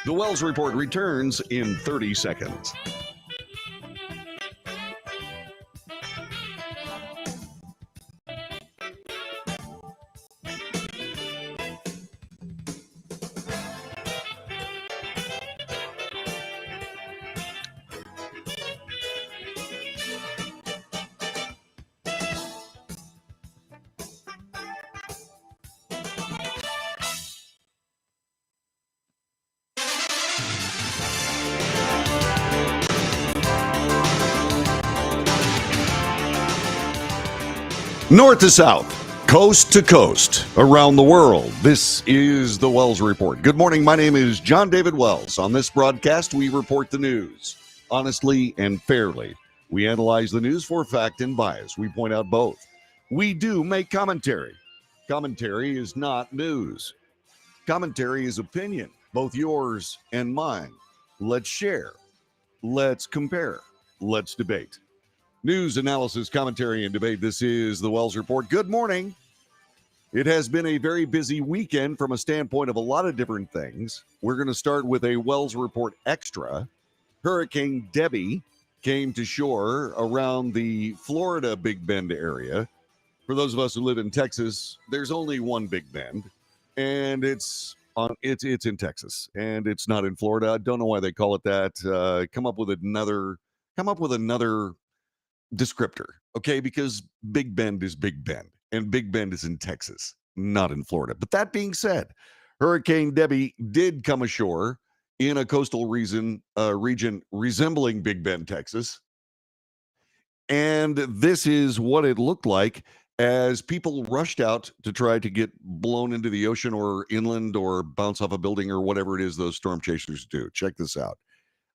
The Wells Report returns in 30 seconds. North to south, coast to coast, around the world, this is the Wells Report. Good morning, my name is John David Wells. On this broadcast, we report the news honestly and fairly. We analyze the news for fact and bias. We point out both. We do make commentary. Commentary is not news. Commentary is opinion, both yours and mine. Let's share. Let's compare. Let's debate. News, analysis, commentary, and debate. This is the Wells Report. Good morning. It has been a very busy weekend from a standpoint of a lot of different things. We're going to start with a Wells Report extra. Hurricane Debbie came to shore around the Florida Big Bend area. For those of us who live in Texas, there's only one Big Bend, and it's in Texas, and it's not in Florida. I don't know why they call it that. Come up with another descriptor, okay? Because Big Bend is Big Bend, and Big Bend is in Texas, not in Florida. But that being said, Hurricane Debbie did come ashore in a coastal region resembling Big Bend, Texas. And this is what it looked like as people rushed out to try to get blown into the ocean or inland or bounce off a building or whatever it is those storm chasers do. Check this out.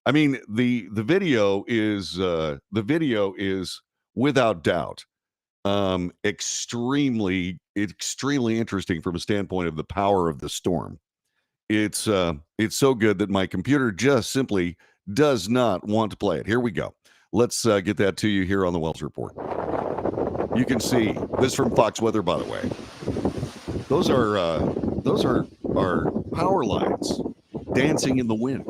I mean, the video is without doubt extremely interesting from a standpoint of the power of the storm. It's so good that my computer just simply does not want to play it. Here we go. Let's get that to you here on the Wells Report. You can see this from Fox Weather, by the way. Those are our power lines dancing in the wind.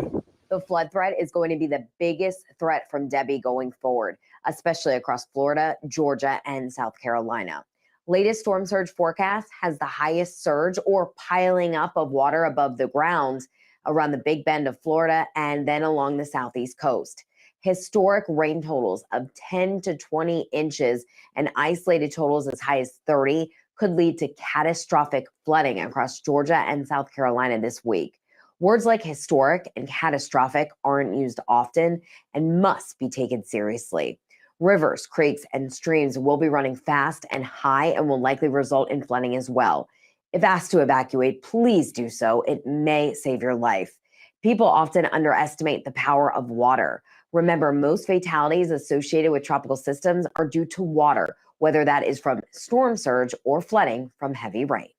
The flood threat is going to be the biggest threat from Debbie going forward, especially across Florida, Georgia, and South Carolina. Latest storm surge forecast has the highest surge or piling up of water above the ground around the Big Bend of Florida and then along the southeast coast. Historic rain totals of 10 to 20 inches and isolated totals as high as 30 could lead to catastrophic flooding across Georgia and South Carolina this week. Words like historic and catastrophic aren't used often and must be taken seriously. Rivers, creeks, and streams will be running fast and high and will likely result in flooding as well. If asked to evacuate, please do so. It may save your life. People often underestimate the power of water. Remember, most fatalities associated with tropical systems are due to water, whether that is from storm surge or flooding from heavy rain.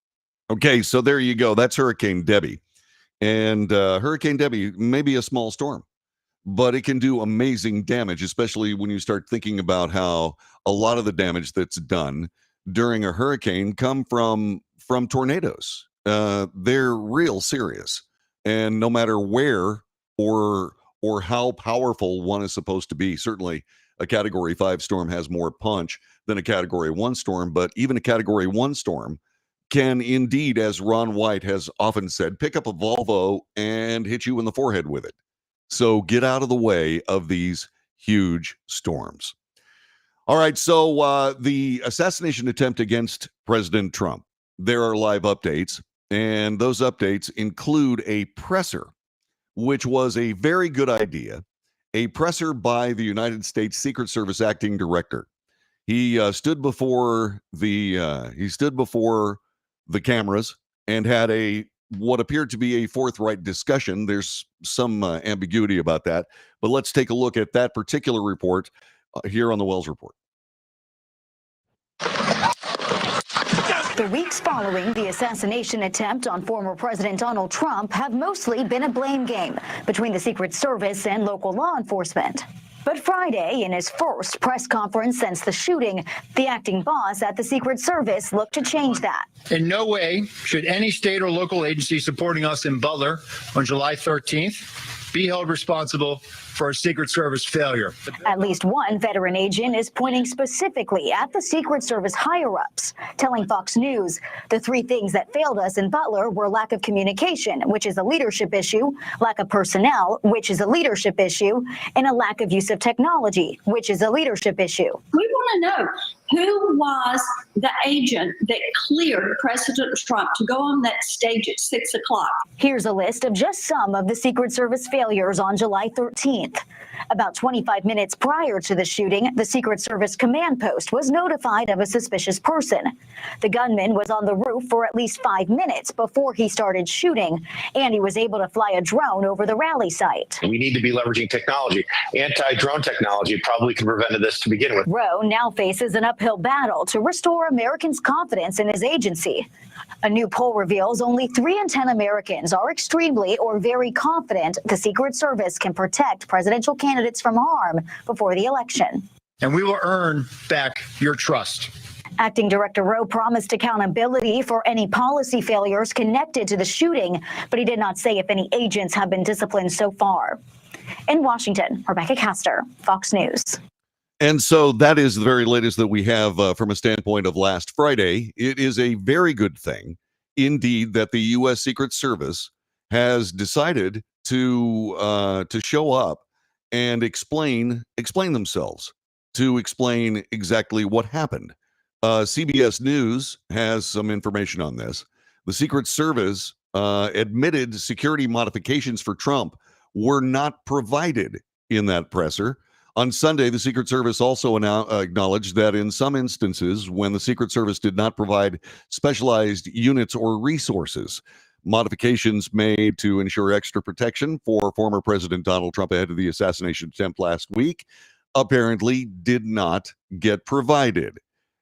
Okay, so there you go. That's Hurricane Debbie. And Hurricane Debbie may be a small storm, but it can do amazing damage, especially when you start thinking about how a lot of the damage that's done during a hurricane come from tornadoes. They're real serious. And no matter where or how powerful one is supposed to be, certainly a Category 5 storm has more punch than a Category 1 storm, but even a Category 1 storm can indeed, as Ron White has often said, pick up a Volvo and hit you in the forehead with it. So get out of the way of these huge storms. All right, so the assassination attempt against President Trump. There are live updates, and those updates include a presser, which was a very good idea, a presser by the United States Secret Service acting director. He stood before the cameras and had what appeared to be a forthright discussion. There's some ambiguity about that, but let's take a look at that particular report here on the Wells Report. The weeks following the assassination attempt on former President Donald Trump have mostly been a blame game between the Secret Service and local law enforcement. But Friday, in his first press conference since the shooting, the acting boss at the Secret Service looked to change that. In no way should any state or local agency supporting us in Butler on July 13th be held responsible for a Secret Service failure. At least one veteran agent is pointing specifically at the Secret Service higher-ups, telling Fox News the three things that failed us in Butler were lack of communication, which is a leadership issue, lack of personnel, which is a leadership issue, and a lack of use of technology, which is a leadership issue. We want to know who was the agent that cleared President Trump to go on that stage at 6 o'clock. Here's a list of just some of the Secret Service failures on July 13th. About 25 minutes prior to the shooting, the Secret Service command post was notified of a suspicious person. The gunman was on the roof for at least 5 minutes before he started shooting, and he was able to fly a drone over the rally site. We need to be leveraging technology. Anti-drone technology probably could have prevented this to begin with. Rowe now faces an uphill battle to restore Americans' confidence in his agency. A new poll reveals only 3 in 10 Americans are extremely or very confident the Secret Service can protect presidential candidates from harm before the election. And we will earn back your trust. Acting Director Rowe promised accountability for any policy failures connected to the shooting, but he did not say if any agents have been disciplined so far. In Washington, Rebecca Castor, Fox News. And so that is the very latest that we have from a standpoint of last Friday. It is a very good thing, indeed, that the U.S. Secret Service has decided to show up and explain themselves, to explain exactly what happened. CBS News has some information on this. The Secret Service admitted security modifications for Trump were not provided in that presser. On Sunday, the Secret Service also acknowledged that in some instances, when the Secret Service did not provide specialized units or resources, modifications made to ensure extra protection for former President Donald Trump ahead of the assassination attempt last week apparently did not get provided,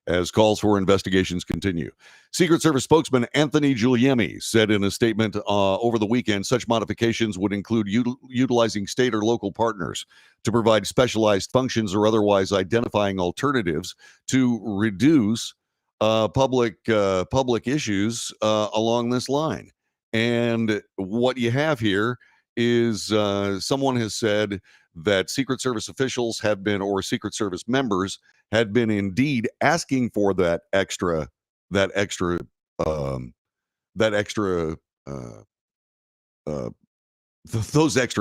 as calls for investigations continue. Secret Service spokesman Anthony Giuliani said in a statement over the weekend such modifications would include utilizing state or local partners to provide specialized functions or otherwise identifying alternatives to reduce public issues along this line. And what you have here is someone has said that Secret Service officials have been, or Secret Service members had been indeed asking for those extra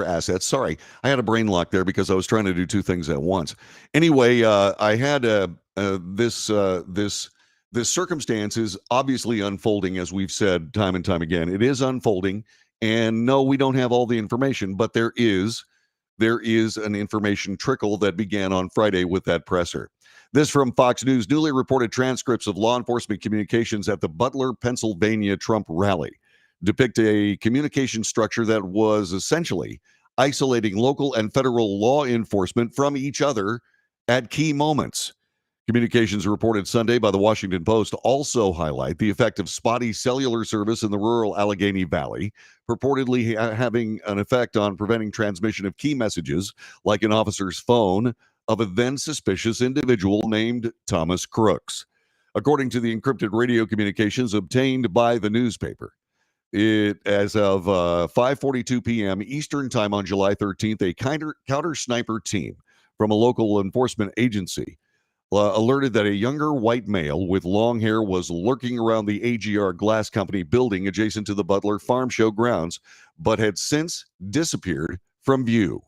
assets. Sorry, I had a brain lock there because I was trying to do two things at once. Anyway, I had this circumstance is obviously unfolding, as we've said time and time again. It is unfolding, and no, we don't have all the information, but there is an information trickle that began on Friday with that presser. This from Fox News. Newly reported transcripts of law enforcement communications at the Butler, Pennsylvania Trump rally depict a communication structure that was essentially isolating local and federal law enforcement from each other at key moments. Communications reported Sunday by the Washington Post also highlight the effect of spotty cellular service in the rural Allegheny Valley, purportedly having an effect on preventing transmission of key messages, like an officer's phone, of a then suspicious individual named Thomas Crooks. According to the encrypted radio communications obtained by the newspaper, as of 5:42 p.m. Eastern Time on July 13th, a counter sniper team from a local enforcement agency alerted that a younger white male with long hair was lurking around the AGR Glass Company building adjacent to the Butler Farm Show grounds, but had since disappeared from view.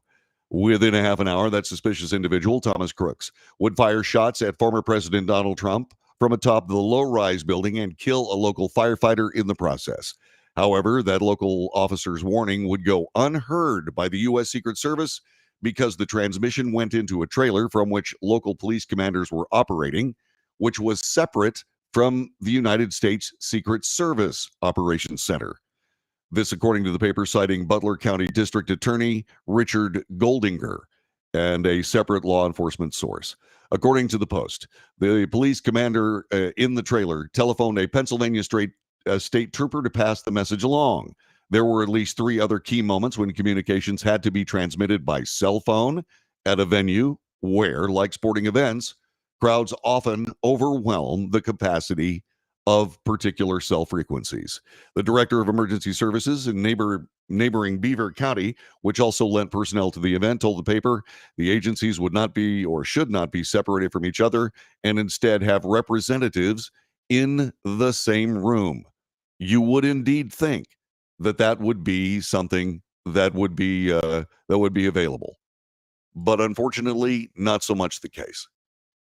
Within a half an hour, that suspicious individual, Thomas Crooks, would fire shots at former President Donald Trump from atop the low-rise building and kill a local firefighter in the process. However, that local officer's warning would go unheard by the U.S. Secret Service because the transmission went into a trailer from which local police commanders were operating, which was separate from the United States Secret Service Operations Center. This, according to the paper, citing Butler County District Attorney Richard Goldinger and a separate law enforcement source. According to the Post, the police commander in the trailer telephoned a Pennsylvania state trooper to pass the message along. There were at least 3 other key moments when communications had to be transmitted by cell phone at a venue where, like sporting events, crowds often overwhelm the capacity of particular cell frequencies. The director of emergency services in neighboring Beaver County, which also lent personnel to the event, told the paper the agencies would not be or should not be separated from each other and instead have representatives in the same room. You would indeed think that that would be something that would be available. But unfortunately, not so much the case.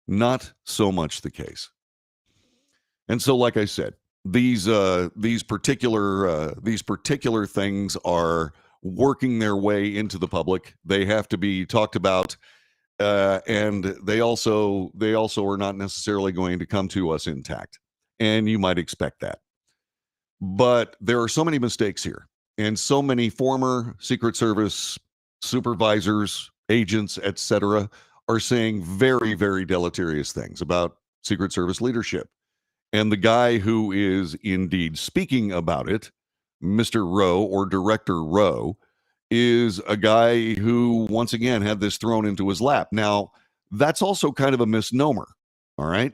Not so much the case. And so, like I said, these particular things are working their way into the public. They have to be talked about, and they also are not necessarily going to come to us intact. And you might expect that. But there are so many mistakes here, and so many former Secret Service supervisors, agents, etc., are saying very, very deleterious things about Secret Service leadership. And the guy who is indeed speaking about it, Mr. Rowe or Director Rowe, is a guy who, once again, had this thrown into his lap. Now, that's also kind of a misnomer, all right?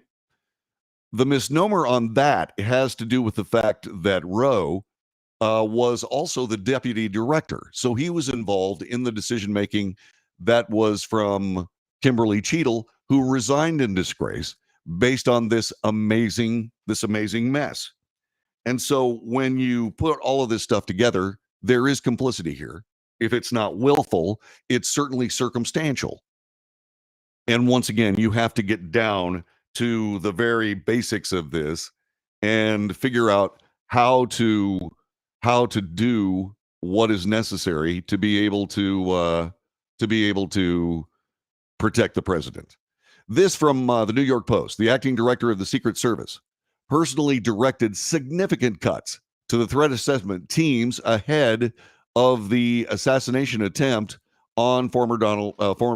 The misnomer on that has to do with the fact that Rowe was also the deputy director. So he was involved in the decision-making that was from Kimberly Cheadle, who resigned in disgrace based on this amazing mess. And so when you put all of this stuff together, there is complicity here. If it's not willful, it's certainly circumstantial. And once again, you have to get down to the very basics of this and figure out how to do what is necessary to be able to protect the president. This from the New York Post. The acting director of the Secret Service personally directed significant cuts to the threat assessment teams ahead of the assassination attempt on former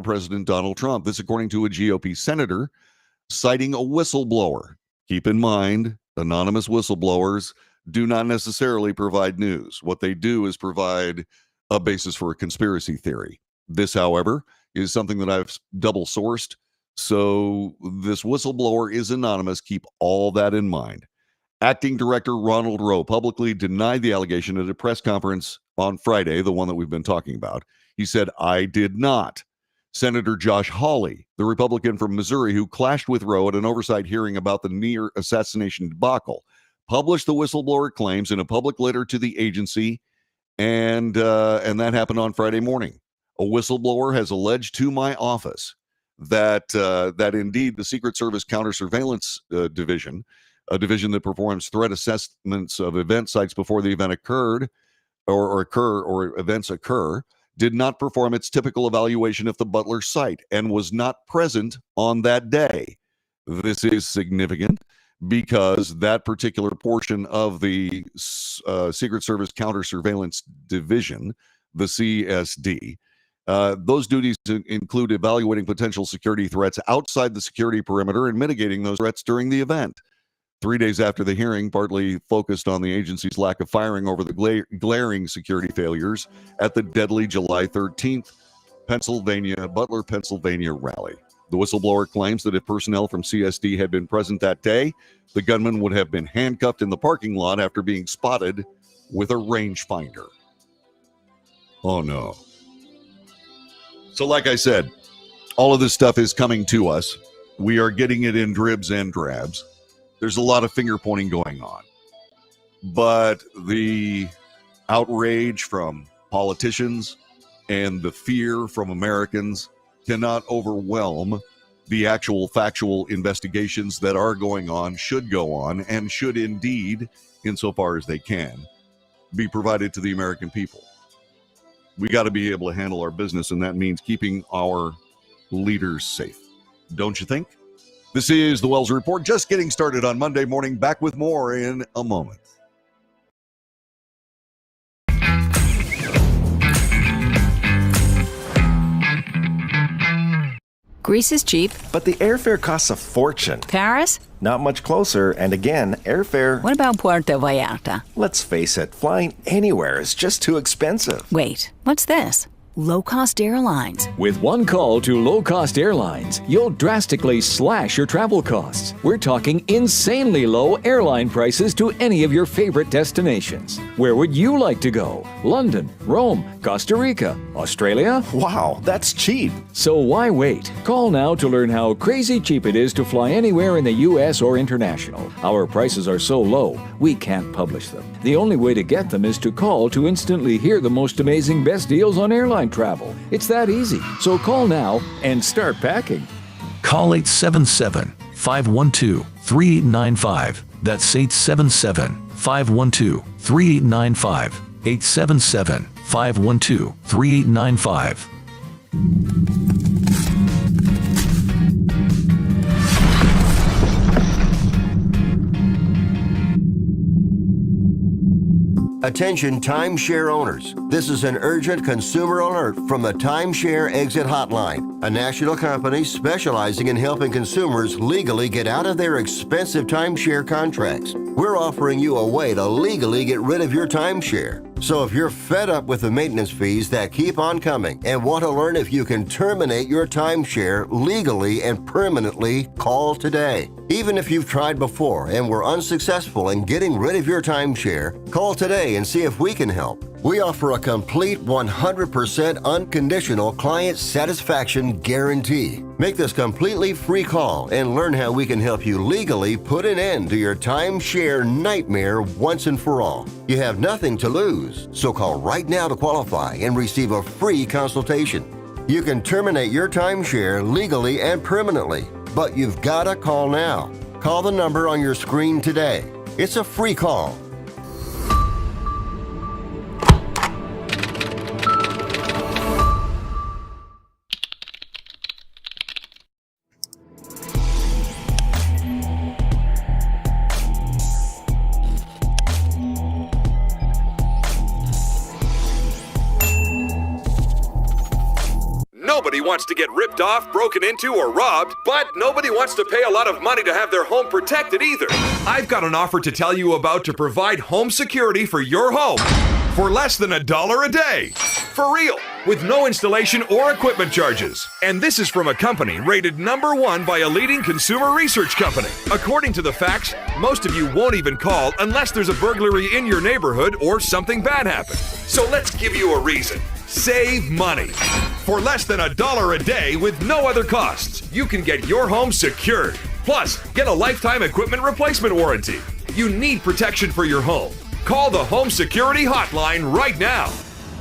President Donald Trump. This, according to a GOP senator, citing a whistleblower. Keep in mind, anonymous whistleblowers do not necessarily provide news. What they do is provide a basis for a conspiracy theory. This, however, is something that I've double sourced. So this whistleblower is anonymous. Keep all that in mind. Acting Director Ronald Rowe publicly denied the allegation at a press conference on Friday, the one that we've been talking about. He said, "I did not." Senator Josh Hawley, the Republican from Missouri who clashed with Rowe at an oversight hearing about the near assassination debacle, published the whistleblower claims in a public letter to the agency, and that happened on Friday morning. A whistleblower has alleged to my office that indeed the Secret Service Counter-Surveillance Division, a division that performs threat assessments of event sites before the event occurred or events occur, did not perform its typical evaluation of the Butler site and was not present on that day. This is significant because that particular portion of the Secret Service Counter-Surveillance Division, the CSD, those duties include evaluating potential security threats outside the security perimeter and mitigating those threats during the event. 3 days after the hearing, partly focused on the agency's lack of firing over the glaring security failures at the deadly July 13th Butler, Pennsylvania rally. The whistleblower claims that if personnel from CSD had been present that day, the gunman would have been handcuffed in the parking lot after being spotted with a rangefinder. Oh no. So like I said, all of this stuff is coming to us. We are getting it in dribs and drabs. There's a lot of finger pointing going on. But the outrage from politicians and the fear from Americans cannot overwhelm the actual factual investigations that are going on, should go on, and should indeed, insofar as they can, be provided to the American people. We got to be able to handle our business, and that means keeping our leaders safe. Don't you think? This is the Wells Report, just getting started on Monday morning. Back with more in a moment. Greece is cheap. But the airfare costs a fortune. Paris? Not much closer, and again, airfare... What about Puerto Vallarta? Let's face it, flying anywhere is just too expensive. Wait, what's this? Low-cost airlines. With one call to low-cost airlines, you'll drastically slash your travel costs. We're talking insanely low airline prices to any of your favorite destinations. Where would you like to go? London, Rome, Costa Rica, Australia? Wow, that's cheap. So why wait? Call now to learn how crazy cheap it is to fly anywhere in the U.S. or international. Our prices are so low, we can't publish them. The only way to get them is to call to instantly hear the most amazing best deals on airline travel. It's that easy. So call now and start packing. Call 877-512-3895. That's 877-512-3895. 877-512-3895. Attention timeshare owners. This is an urgent consumer alert from the Timeshare Exit Hotline, a national company specializing in helping consumers legally get out of their expensive timeshare contracts. We're offering you a way to legally get rid of your timeshare. So if you're fed up with the maintenance fees that keep on coming and want to learn if you can terminate your timeshare legally and permanently, call today. Even if you've tried before and were unsuccessful in getting rid of your timeshare, call today and see if we can help. We offer a complete 100% unconditional client satisfaction guarantee. Make this completely free call and learn how we can help you legally put an end to your timeshare nightmare once and for all. You have nothing to lose, so call right now to qualify and receive a free consultation. You can terminate your timeshare legally and permanently, but you've got to call now. Call the number on your screen today. It's a free call. Nobody wants to get ripped off, broken into, or robbed, but nobody wants to pay a lot of money to have their home protected either. I've got an offer to tell you about to provide home security for your home for less than $1 a day. For real, with no installation or equipment charges. And this is from a company rated #1 by a leading consumer research company. According to the facts, most of you won't even call unless there's a burglary in your neighborhood or something bad happened. So let's give you a reason. Save money. For less than $1 a day with no other costs, you can get your home secured. Plus, get a lifetime equipment replacement warranty. You need protection for your home. Call the Home Security Hotline right now.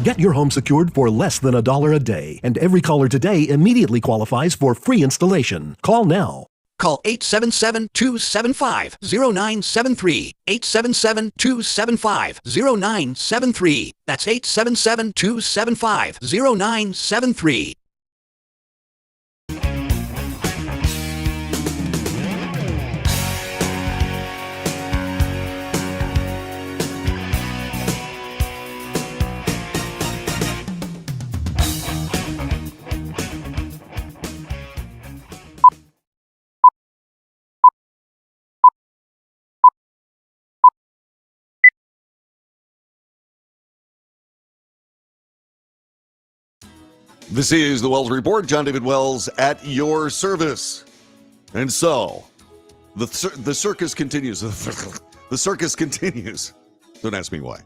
Get your home secured for less than $1 a day, and every caller today immediately qualifies for free installation. Call now. Call 877-275-0973. 877-275-0973. That's 877-275-0973. This is the Wells Report. John David Wells at your service. And so, the circus continues. The circus continues. Don't ask me why.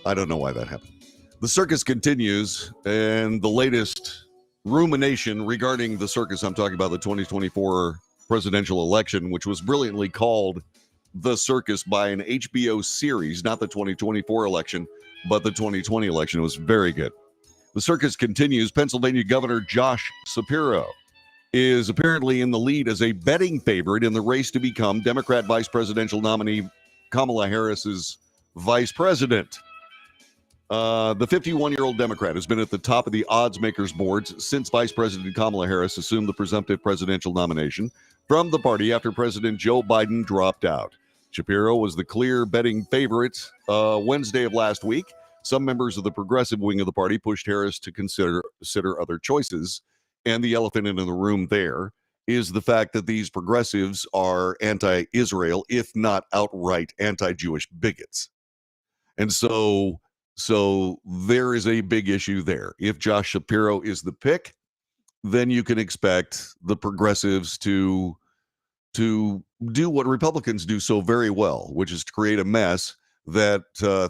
I don't know why that happened. The circus continues, and the latest rumination regarding the circus, I'm talking about the 2024 presidential election, which was brilliantly called The Circus by an HBO series, not the 2024 election, but the 2020 election. It was very good. The circus continues. Pennsylvania Governor Josh Shapiro is apparently in the lead as a betting favorite in the race to become Democrat vice presidential nominee Kamala Harris's vice president. The 51-year-old Democrat has been at the top of the odds makers boards since Vice President Kamala Harris assumed the presumptive presidential nomination from the party after President Joe Biden dropped out. Shapiro was the clear betting favorite Wednesday of last week. Some members of the progressive wing of the party pushed Harris to consider other choices. And the elephant in the room there is the fact that these progressives are anti-Israel, if not outright anti-Jewish bigots. And so So there is a big issue there. If Josh Shapiro is the pick, then you can expect the progressives to do what Republicans do so very well, which is to create a mess that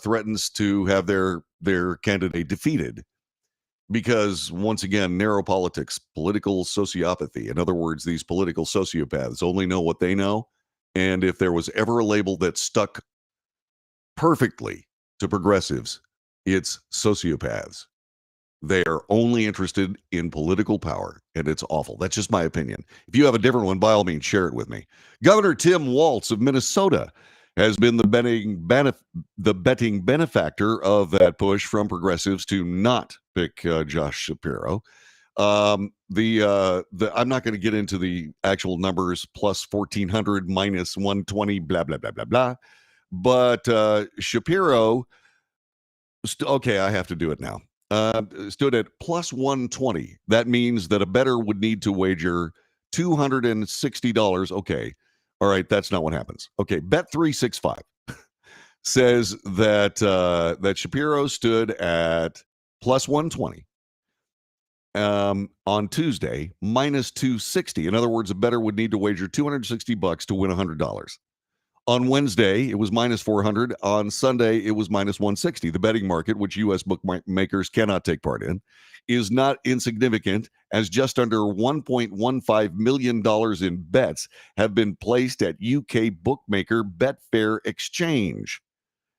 threatens to have their candidate defeated. Because once again, narrow politics, political sociopathy. In other words, these political sociopaths only know what they know. And if there was ever a label that stuck perfectly to progressives, it's sociopaths. They are only interested in political power, and it's awful. That's just my opinion. If you have a different one, by all means, share it with me. Governor Tim Walz of Minnesota has been the betting benefactor of that push from progressives to not pick Josh Shapiro. I'm not going to get into the actual numbers, plus 1,400, minus 120, blah, blah, blah, blah, blah. But Shapiro, okay, I have to do it now. Stood at plus 120. That means that a bettor would need to wager $260. Okay. All right. That's not what happens. Okay. Bet365 says that that Shapiro stood at plus 120 on Tuesday, minus 260. In other words, a bettor would need to wager $260 to win $100. On Wednesday, it was minus 400. On Sunday, it was minus 160. The betting market, which U.S. bookmakers cannot take part in, is not insignificant, as just under $1.15 million in bets have been placed at UK bookmaker Betfair Exchange.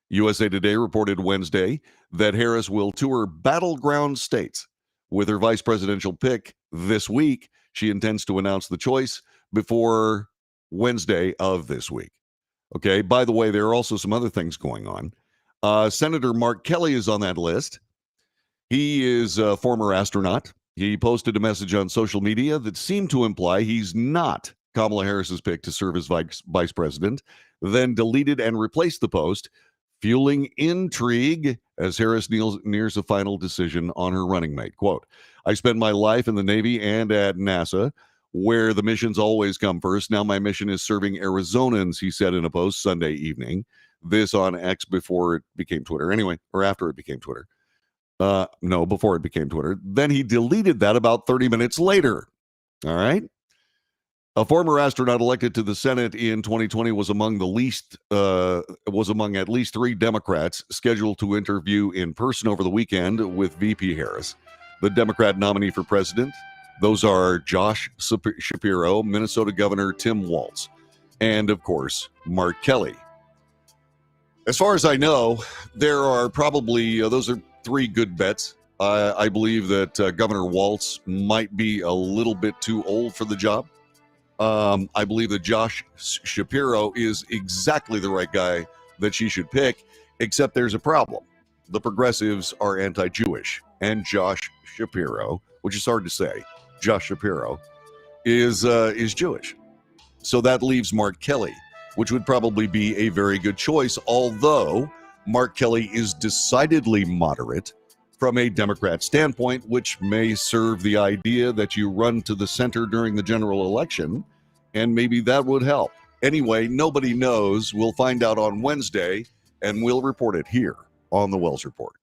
USA Today reported Wednesday that Harris will tour battleground states with her vice presidential pick this week. She intends to announce the choice before Wednesday of this week. Okay, by the way, there are also some other things going on. Senator Mark Kelly is on that list. He is a former astronaut. He posted a message on social media that seemed to imply he's not Kamala Harris's pick to serve as vice president, then deleted and replaced the post, fueling intrigue as Harris nears a final decision on her running mate. Quote, "I spent my life in the Navy and at NASA, where the missions always come first. Now my mission is serving Arizonans," he said in a post Sunday evening. This on X before it became Twitter. Anyway, or after it became Twitter. No, before it became Twitter. Then he deleted that about 30 minutes later. All right. A former astronaut elected to the Senate in 2020 was among at least 3 Democrats scheduled to interview in person over the weekend with VP Harris. The Democrat nominee for president, those are Josh Shapiro, Minnesota Governor Tim Walz, and, of course, Mark Kelly. As far as I know, there are probably, those are 3 good bets. I believe that Governor Walz might be a little bit too old for the job. I believe that Josh Shapiro is exactly the right guy that she should pick, except there's a problem. The progressives are anti-Jewish, and Josh Shapiro, which is hard to say, Josh Shapiro is Jewish. So that leaves Mark Kelly, which would probably be a very good choice, although Mark Kelly is decidedly moderate from a Democrat standpoint, which may serve the idea that you run to the center during the general election, and maybe that would help. Anyway, nobody knows. We'll find out on Wednesday, and we'll report it here on the Wells Report.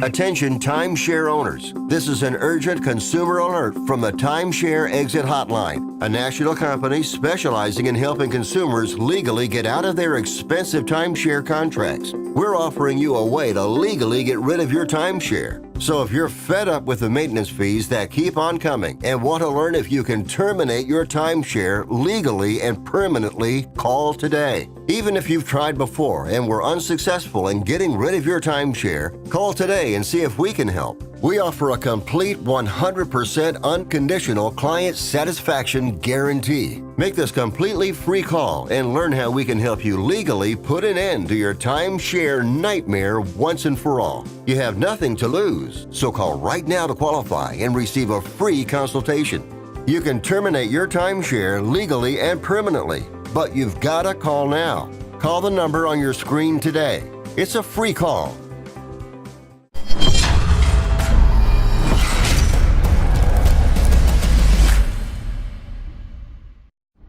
Attention timeshare owners. This is an urgent consumer alert from the Timeshare Exit Hotline, a national company specializing in helping consumers legally get out of their expensive timeshare contracts. We're offering you a way to legally get rid of your timeshare. So if you're fed up with the maintenance fees that keep on coming and want to learn if you can terminate your timeshare legally and permanently, call today. Even if you've tried before and were unsuccessful in getting rid of your timeshare, call today and see if we can help. We offer a complete 100% unconditional client satisfaction guarantee. Make this completely free call and learn how we can help you legally put an end to your timeshare nightmare once and for all. You have nothing to lose, so call right now to qualify and receive a free consultation. You can terminate your timeshare legally and permanently, but you've got to call now. Call the number on your screen today. It's a free call.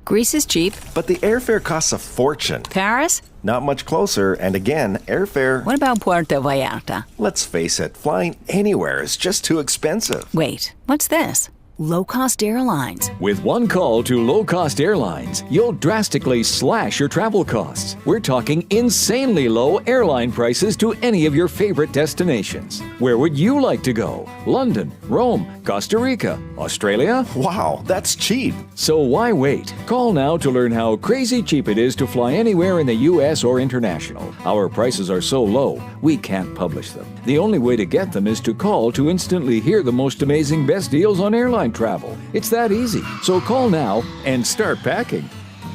Greece is cheap. But the airfare costs a fortune. Paris? Not much closer, and again, airfare... What about Puerto Vallarta? Let's face it, flying anywhere is just too expensive. Wait, what's this? Low-cost airlines. With one call to low-cost airlines, you'll drastically slash your travel costs. We're talking insanely low airline prices to any of your favorite destinations. Where would you like to go? London, Rome, Costa Rica, Australia? Wow, that's cheap. So why wait? Call now to learn how crazy cheap it is to fly anywhere in the U.S. or international. Our prices are so low, we can't publish them. The only way to get them is to call to instantly hear the most amazing best deals on airline travel. It's that easy. So call now and start packing.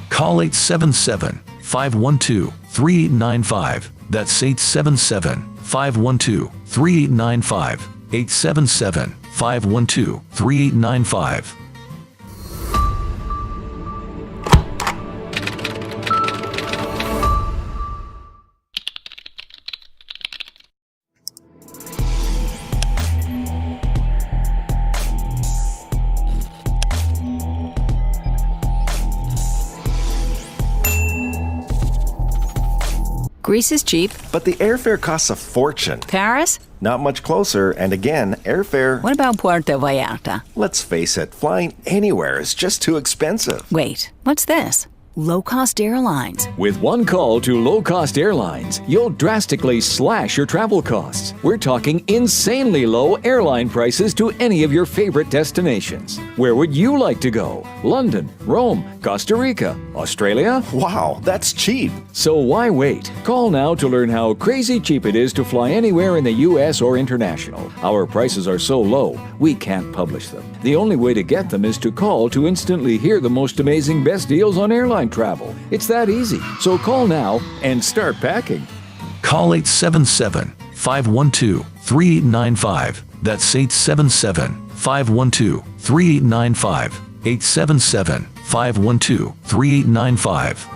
Call 877-512-3895. That's 877-512-3895. 877-512-3895. Greece is cheap. But the airfare costs a fortune. Paris? Not much closer, and again, airfare... What about Puerto Vallarta? Let's face it, flying anywhere is just too expensive. Wait, what's this? Low-cost airlines. With one call to low-cost airlines, you'll drastically slash your travel costs. We're talking insanely low airline prices to any of your favorite destinations. Where would you like to go? London, Rome, Costa Rica, Australia? Wow, that's cheap. So why wait? Call now to learn how crazy cheap it is to fly anywhere in the U.S. or international. Our prices are so low, we can't publish them. The only way to get them is to call to instantly hear the most amazing best deals on airline travel. It's that easy. So call now and start packing. Call 877-512-3895. That's 877-512-3895. 877-512-3895.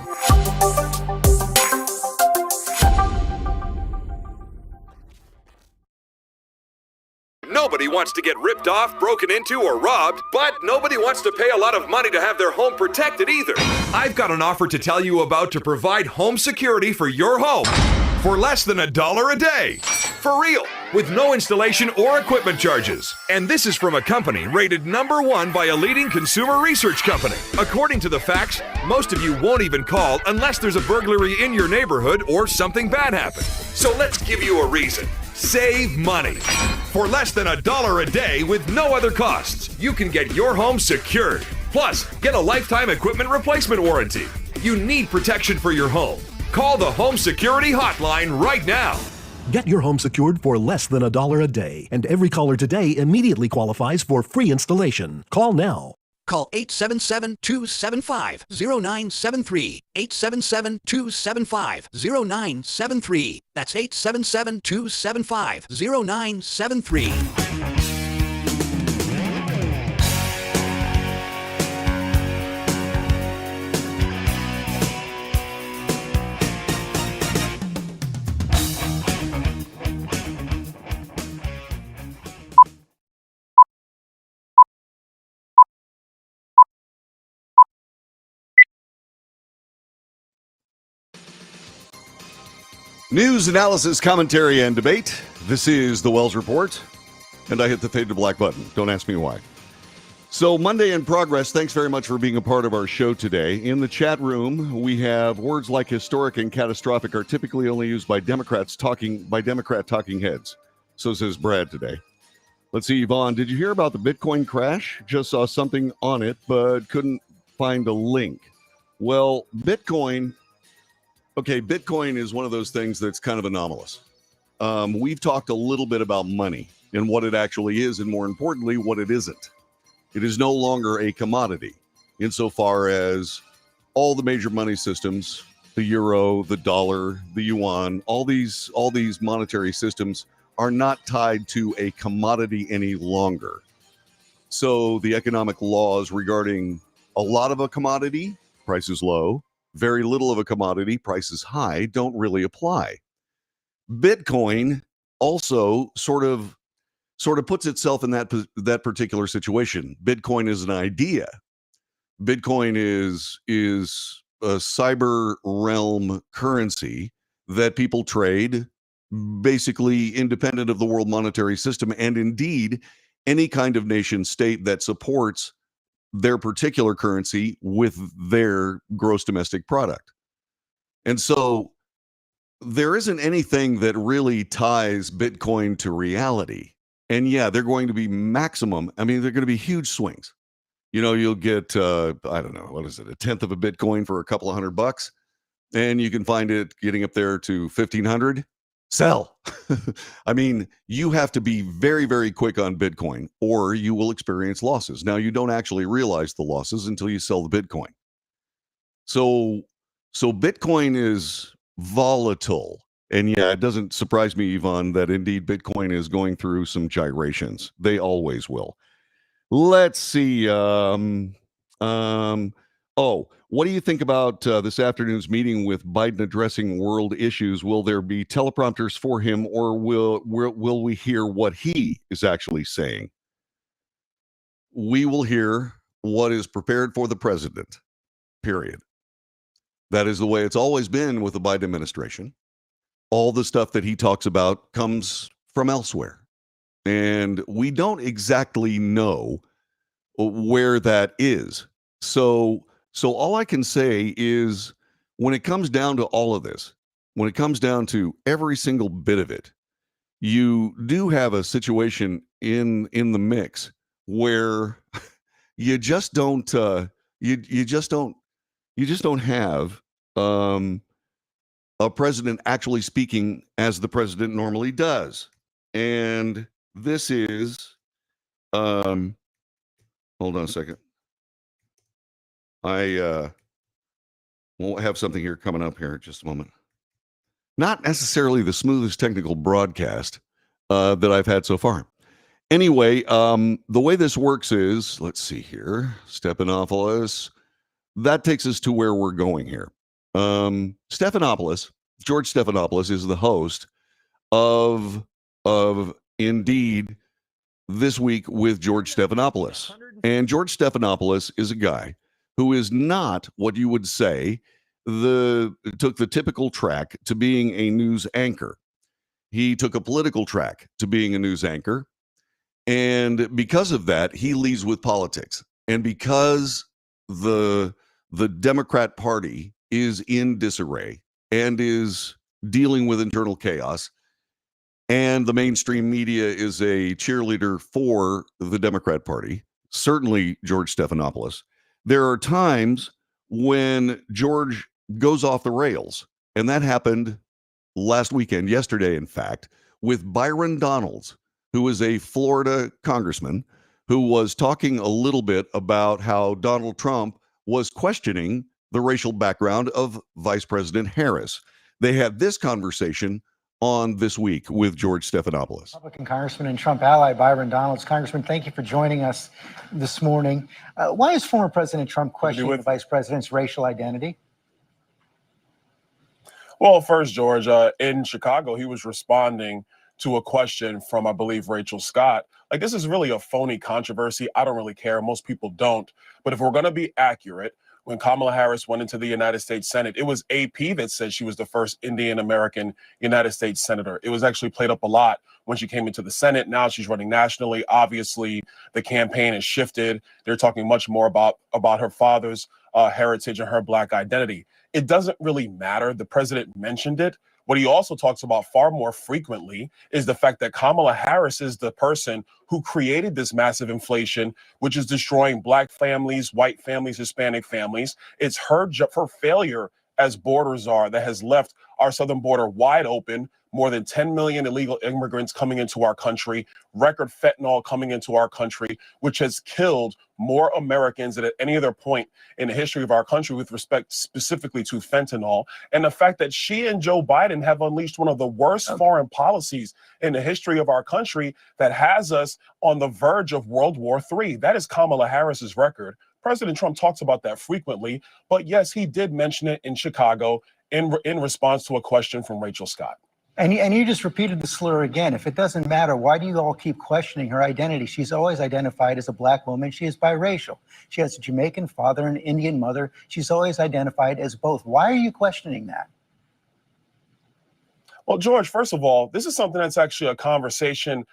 Nobody wants to get ripped off, broken into, or robbed, but nobody wants to pay a lot of money to have their home protected either. I've got an offer to tell you about to provide home security for your home for less than $1 a day. For real, with no installation or equipment charges. And this is from a company rated #1 by a leading consumer research company. According to the facts, most of you won't even call unless there's a burglary in your neighborhood or something bad happened. So let's give you a reason. Save money. For less than $1 a day with no other costs, you can get your home secured. Plus, get a lifetime equipment replacement warranty. You need protection for your home. Call the Home Security Hotline right now. Get your home secured for less than $1 a day, and every caller today immediately qualifies for free installation. Call now. Call 877-275-0973. 877-275-0973. That's 877-275-0973. News, analysis, commentary, and debate. This is the Wells Report, and I hit the fade to black button. Don't ask me why. So, Monday in progress. Thanks very much for being a part of our show today. In the chat room, we have words like historic and catastrophic are typically only used by Democrat talking heads. So says Brad today. Let's see, Yvonne, did you hear about the Bitcoin crash? Just saw something on it, but couldn't find a link. Well, Bitcoin is one of those things that's kind of anomalous. We've talked a little bit about money and what it actually is, and more importantly, what it isn't. It is no longer a commodity insofar as all the major money systems, the euro, the dollar, the yuan, all these monetary systems are not tied to a commodity any longer. So the economic laws regarding a lot of a commodity, price is low, very little of a commodity, price is high, don't really apply. Bitcoin also sort of puts itself in that particular situation. Bitcoin is an idea, Bitcoin is a cyber realm currency that people trade, basically independent of the world monetary system, and indeed any kind of nation state that supports their particular currency with their gross domestic product. And so there isn't anything that really ties Bitcoin to reality. And yeah, they're going to be maximum. I mean, they're going to be huge swings. You know, you'll get, I don't know, what is it, a tenth of a Bitcoin for a couple of $100, and you can find it getting up there to 1,500. Sell. I mean, you have to be very, very quick on Bitcoin, or you will experience losses. Now, you don't actually realize the losses until you sell the Bitcoin. So Bitcoin is volatile. And yeah, it doesn't surprise me, Yvonne, that indeed Bitcoin is going through some gyrations. They always will. Let's see. What do you think about this afternoon's meeting with Biden addressing world issues? Will there be teleprompters for him, or will we hear what he is actually saying? We will hear what is prepared for the president, period. That is the way it's always been with the Biden administration. All the stuff that he talks about comes from elsewhere. And we don't exactly know where that is. So all I can say is, when it comes down to all of this, when it comes down to every single bit of it, you do have a situation in the mix where you just don't you just don't have a president actually speaking as the president normally does. And this is hold on a second. I won't have something here coming up here in just a moment. Not necessarily the smoothest technical broadcast that I've had so far. Anyway, the way this works is, let's see here, Stephanopoulos. That takes us to where we're going here. Stephanopoulos, George Stephanopoulos, is the host of Indeed This Week with George Stephanopoulos. And George Stephanopoulos is a guy who is not what you would say took the typical track to being a news anchor. He took a political track to being a news anchor. And because of that, he leads with politics. And because the Democrat Party is in disarray and is dealing with internal chaos, and the mainstream media is a cheerleader for the Democrat Party, certainly George Stephanopoulos, there are times when George goes off the rails. And that happened last weekend, yesterday, in fact, with Byron Donalds, who is a Florida congressman who was talking a little bit about how Donald Trump was questioning the racial background of Vice President Harris. They had this conversation on This Week with George Stephanopoulos. Republican Congressman and Trump ally Byron Donalds. Congressman, thank you for joining us this morning. Why is former President Trump questioning the Vice President's racial identity? Well, first, George, in Chicago, he was responding to a question from, I believe, Rachel Scott. Like, this is really a phony controversy. I don't really care. Most people don't. But if we're going to be accurate, when Kamala Harris went into the United States Senate, it was AP that said she was the first Indian American United States Senator. It was actually played up a lot when she came into the Senate. Now she's running nationally. Obviously, the campaign has shifted. They're talking much more about her father's heritage and her Black identity. It doesn't really matter. The president mentioned it. What he also talks about far more frequently is the fact that Kamala Harris is the person who created this massive inflation, which is destroying Black families, white families, Hispanic families. It's her failure as border czar that has left our southern border wide open, more than 10 million illegal immigrants coming into our country, record fentanyl coming into our country, which has killed more Americans than at any other point in the history of our country with respect specifically to fentanyl. And the fact that she and Joe Biden have unleashed one of the worst foreign policies in the history of our country that has us on the verge of World War III. That is Kamala Harris's record. President Trump talks about that frequently, but yes, he did mention it in Chicago in response to a question from Rachel Scott. And you just repeated the slur again. If it doesn't matter, why do you all keep questioning her identity? She's always identified as a black woman. She is biracial. She has a Jamaican father and an Indian mother. She's always identified as both. Why are you questioning that? Well, George, first of all, this is something that's actually a conversation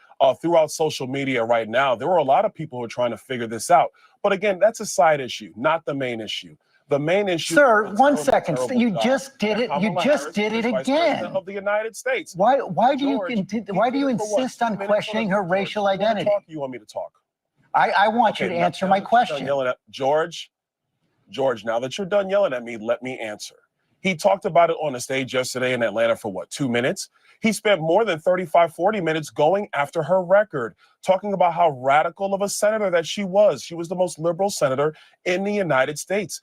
throughout social media right now. There are a lot of people who are trying to figure this out. But again, that's a side issue, not the main issue. The main issue. Sir, is one terrible, second. terrible You job just did it. that You Kamala just Harris did is it Vice President again. of the United States. Why do George, why do you did it for what, insist 2 on minutes? questioning her George, racial you wanna identity? talk or you want me to talk? I want you Okay, to now- answer now my that you're done question. yelling at George, now that you're done yelling at me, let me answer. He talked about it on the stage yesterday in Atlanta for what, 2 minutes? He spent more than 35, 40 minutes going after her record, talking about how radical of a senator that she was. She was the most liberal senator in the United States,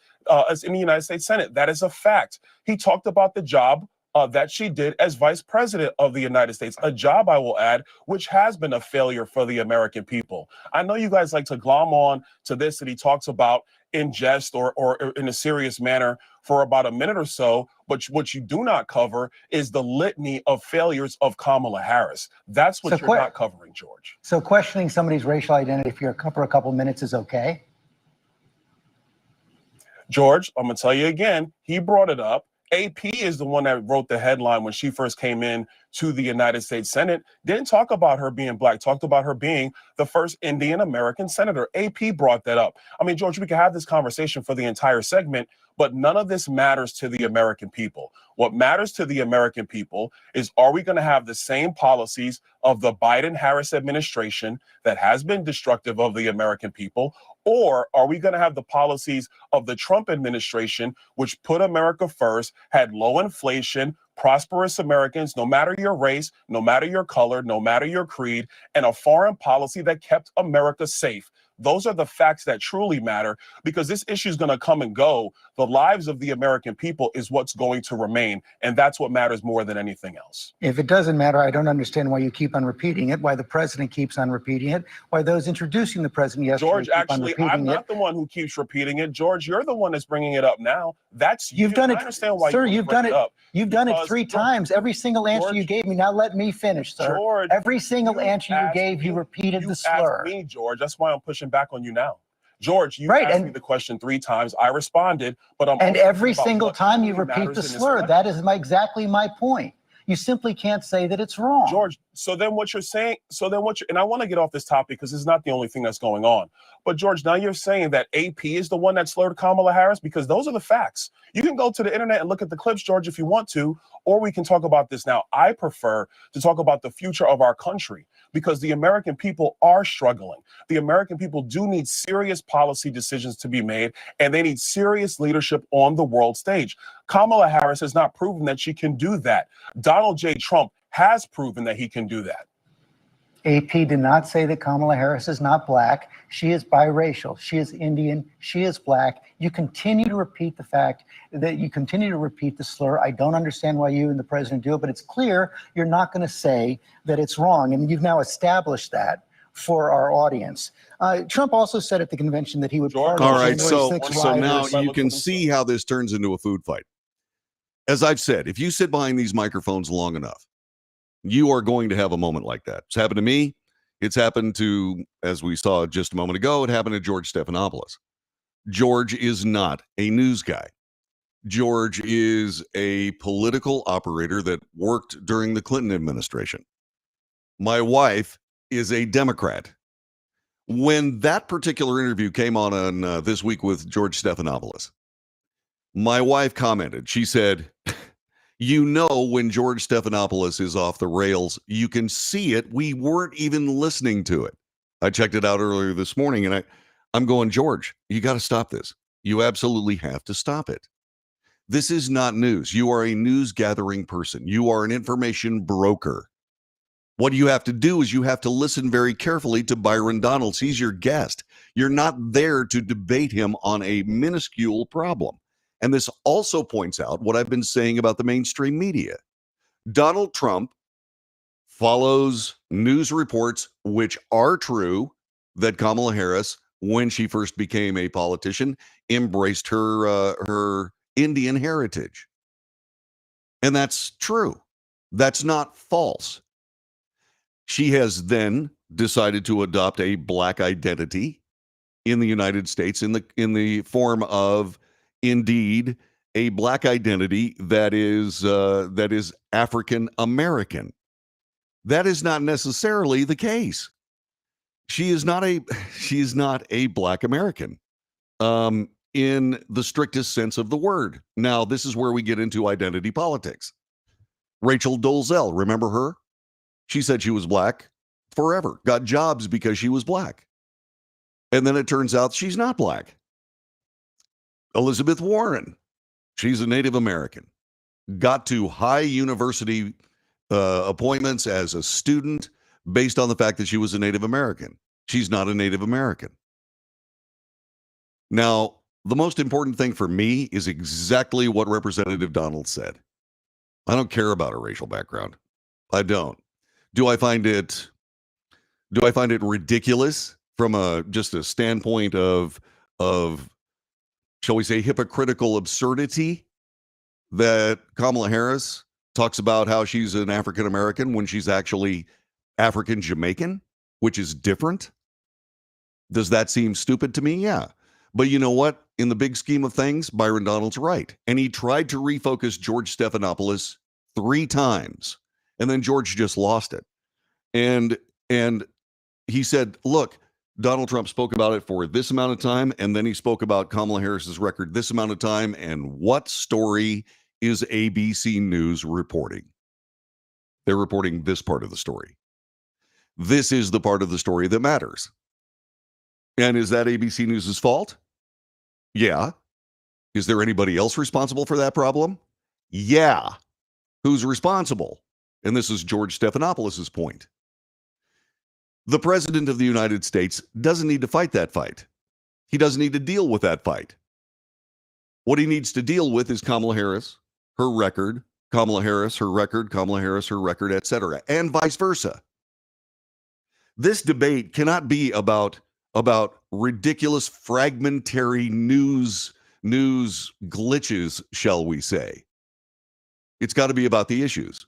in the United States Senate. That is a fact. He talked about the job that she did as vice president of the United States, a job, I will add, which has been a failure for the American people. I know you guys like to glom on to this that he talks about in jest or in a serious manner for about a minute or so, but what you do not cover is the litany of failures of Kamala Harris. That's what you're not covering, George. So questioning somebody's racial identity for a couple minutes is okay? George, I'm going to tell you again, he brought it up. AP is the one that wrote the headline when she first came in to the United States Senate. Didn't talk about her being black, talked about her being the first Indian American senator. AP brought that up. I mean, George, we could have this conversation for the entire segment, but none of this matters to the American people. What matters to the American people is, are we going to have the same policies of the Biden-Harris administration that has been destructive of the American people? Or are we going to have the policies of the Trump administration, which put America first, had low inflation, prosperous Americans, no matter your race, no matter your color, no matter your creed, and a foreign policy that kept America safe? Those are the facts that truly matter, because this issue is going to come and go. The lives of the American people is what's going to remain, and that's what matters more than anything else. If it doesn't matter, I don't understand why you keep on repeating it, why the president keeps on repeating it, why those introducing the president yesterday George, keep on actually, repeating I'm it. not the one who keeps repeating it. George, you're the one that's bringing it up now. That's You've done it, I understand why sir. you You've bring done it. up. You've done it Because, 3 look, times. Every single answer George, you gave me. Now let me finish, sir. George, Every single answer you asked gave, you me- repeated you the slur. asked me, George. That's why I'm pushing back on you now. George, you Right, asked and- me the question 3 times. I responded, but I'm And also every about single what time you truly repeat matters the in this slur. election. That is exactly my point. You simply can't say that it's wrong. George, so then what you're saying, and I want to get off this topic because it's not the only thing that's going on. But George, now you're saying that AP is the one that slurred Kamala Harris, because those are the facts. You can go to the internet and look at the clips, George, if you want to, or we can talk about this now. I prefer to talk about the future of our country, because the American people are struggling. The American people do need serious policy decisions to be made, and they need serious leadership on the world stage. Kamala Harris has not proven that she can do that. Donald J. Trump has proven that he can do that. AP did not say that Kamala Harris is not black. She is biracial. She is Indian. She is black. You continue to repeat the fact that you continue to repeat the slur. I don't understand why you and the president do it, but it's clear you're not going to say that it's wrong. And you've now established that for our audience. Trump also said at the convention that he would pardon All right, January 6th so now rioters. you can see how this turns into a food fight. As I've said, if you sit behind these microphones long enough, you are going to have a moment like that. It's happened to me. It's happened to, as we saw just a moment ago, it happened to George Stephanopoulos. George is not a news guy. George is a political operator that worked during the Clinton administration. My wife is a Democrat. When that particular interview came on This Week with George Stephanopoulos, my wife commented, she said, you know, when George Stephanopoulos is off the rails, you can see it. We weren't even listening to it. I checked it out earlier this morning, and I'm going, George, you got to stop this. You absolutely have to stop it. This is not news. You are a news gathering person. You are an information broker. What you have to do is you have to listen very carefully to Byron Donalds. He's your guest. You're not there to debate him on a minuscule problem. And this also points out what I've been saying about the mainstream media. Donald Trump follows news reports which are true that Kamala Harris, when she first became a politician, embraced her Indian heritage. And that's true. That's not false. She has then decided to adopt a black identity in the United States in the form of, indeed, a black identity that is African American. That is not necessarily the case. She is not a black American in the strictest sense of the word. Now, this is where we get into identity politics. Rachel Dolezal, remember her? She said she was black forever, got jobs because she was black. And then it turns out she's not black. Elizabeth Warren, she's a Native American, got to high university appointments as a student based on the fact that she was a Native American. She's not a Native American. Now, the most important thing for me is exactly what Representative Donald said. I don't care about her racial background. I don't. Do I find it ridiculous from just a standpoint of shall we say hypocritical absurdity that Kamala Harris talks about how she's an African American when she's actually African Jamaican, which is different? Does that seem stupid to me? Yeah. But you know what? In the big scheme of things, Byron Donald's right. And he tried to refocus George Stephanopoulos 3 times. And then George just lost it. And he said, look, Donald Trump spoke about it for this amount of time, and then he spoke about Kamala Harris's record this amount of time. And what story is ABC News reporting? They're reporting this part of the story. This is the part of the story that matters. And is that ABC News' fault? Yeah. Is there anybody else responsible for that problem? Yeah. Who's responsible? And this is George Stephanopoulos' point. The President of the United States doesn't need to fight that fight. He doesn't need to deal with that fight. What he needs to deal with is Kamala Harris, her record, Kamala Harris, her record, Kamala Harris, her record, etc., and vice versa. This debate cannot be about ridiculous fragmentary news glitches, shall we say. It's got to be about the issues.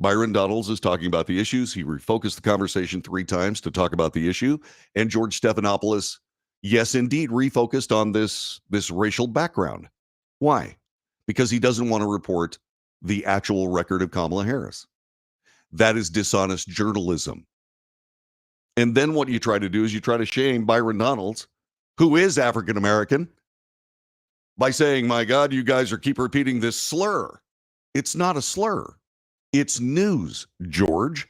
Byron Donalds is talking about the issues. He refocused the conversation 3 times to talk about the issue. And George Stephanopoulos, yes, indeed, refocused on this racial background. Why? Because he doesn't want to report the actual record of Kamala Harris. That is dishonest journalism. And then what you try to do is you try to shame Byron Donalds, who is African American, by saying, my God, you guys keep repeating this slur. It's not a slur. It's news, George.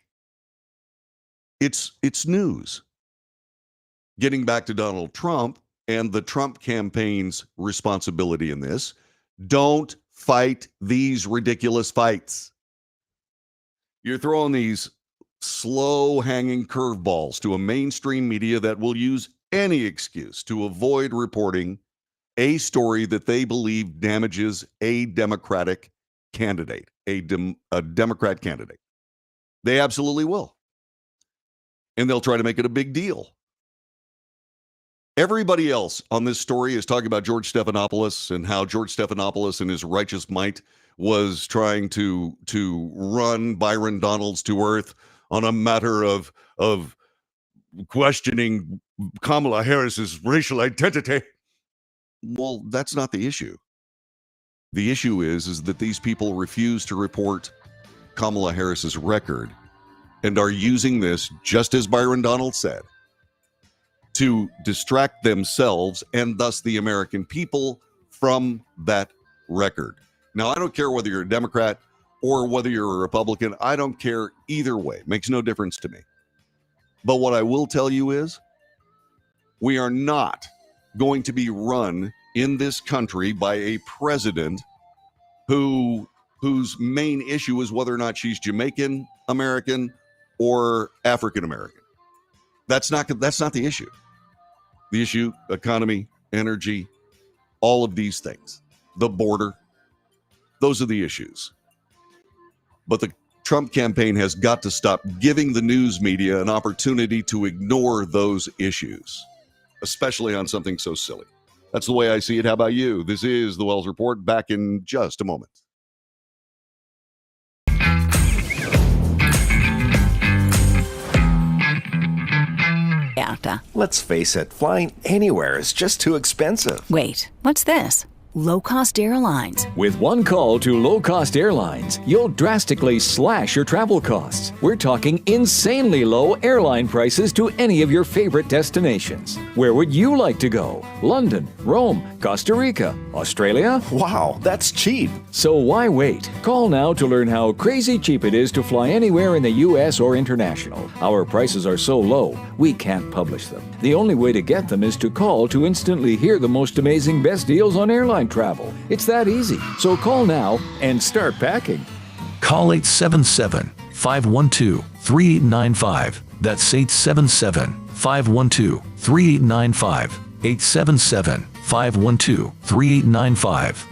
It's news. Getting back to Donald Trump and the Trump campaign's responsibility in this, don't fight these ridiculous fights. You're throwing these slow-hanging curveballs to a mainstream media that will use any excuse to avoid reporting a story that they believe damages a Democratic candidate, a Democrat candidate. They absolutely will. And they'll try to make it a big deal. Everybody else on this story is talking about George Stephanopoulos and how George Stephanopoulos and his righteous might was trying to run Byron Donalds to earth on a matter of questioning Kamala Harris's racial identity. Well, that's not the issue. The issue is that these people refuse to report Kamala Harris's record and are using this, just as Byron Donalds said, to distract themselves and thus the American people from that record. Now, I don't care whether you're a Democrat or whether you're a Republican. I don't care either way. Makes no difference to me. But what I will tell you is we are not going to be run in this country by a president whose main issue is whether or not she's Jamaican American or African American. That's not the issue. The issue, economy, energy, all of these things, the border, those are the issues. But the Trump campaign has got to stop giving the news media an opportunity to ignore those issues, especially on something so silly. That's the way I see it. How about you? This is the Wells Report. Back in just a moment. Vallarta. Let's face it, flying anywhere is just too expensive. Wait, what's this? Low-cost airlines. With one call to low-cost airlines, you'll drastically slash your travel costs. We're talking insanely low airline prices to any of your favorite destinations. Where would you like to go? London, Rome, Costa Rica, Australia? Wow, that's cheap. So why wait? Call now to learn how crazy cheap it is to fly anywhere in the U.S. or international. Our prices are so low, we can't publish them. The only way to get them is to call to instantly hear the most amazing best deals on airline travel. It's that easy. So call now and start packing. Call 877-512-3895. That's 877-512-3895. 877-512-3895.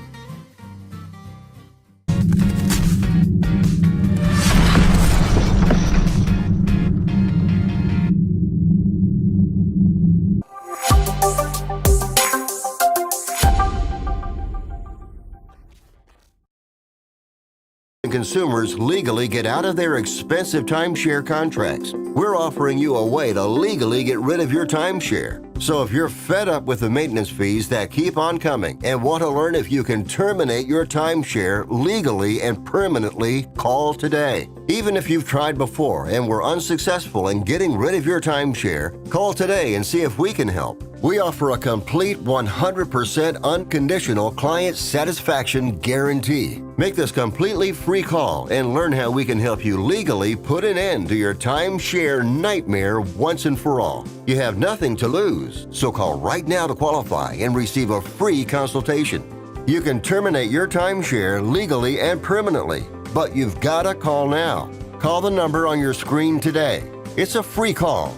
Consumers legally get out of their expensive timeshare contracts. We're offering you a way to legally get rid of your timeshare. So if you're fed up with the maintenance fees that keep on coming and want to learn if you can terminate your timeshare legally and permanently, call today. Even if you've tried before and were unsuccessful in getting rid of your timeshare, call today and see if we can help. We offer a complete 100% unconditional client satisfaction guarantee. Make this completely free call and learn how we can help you legally put an end to your timeshare nightmare once and for all. You have nothing to lose, so call right now to qualify and receive a free consultation. You can terminate your timeshare legally and permanently, but you've got to call now. Call the number on your screen today. It's a free call.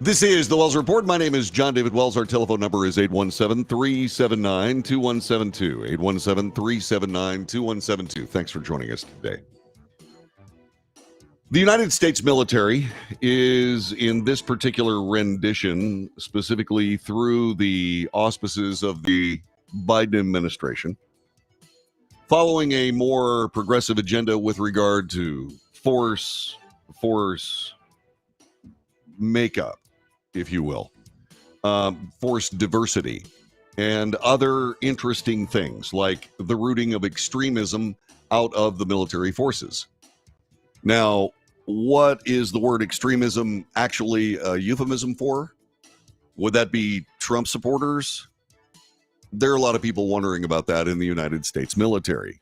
This is the Wells Report. My name is John David Wells. Our telephone number is 817-379-2172. 817-379-2172. Thanks for joining us today. The United States military is in this particular rendition, specifically through the auspices of the Biden administration, following a more progressive agenda with regard to force makeup, if you will, force diversity, and other interesting things like the rooting of extremism out of the military forces. Now, what is the word extremism actually a euphemism for? Would that be Trump supporters? There are a lot of people wondering about that in the United States military.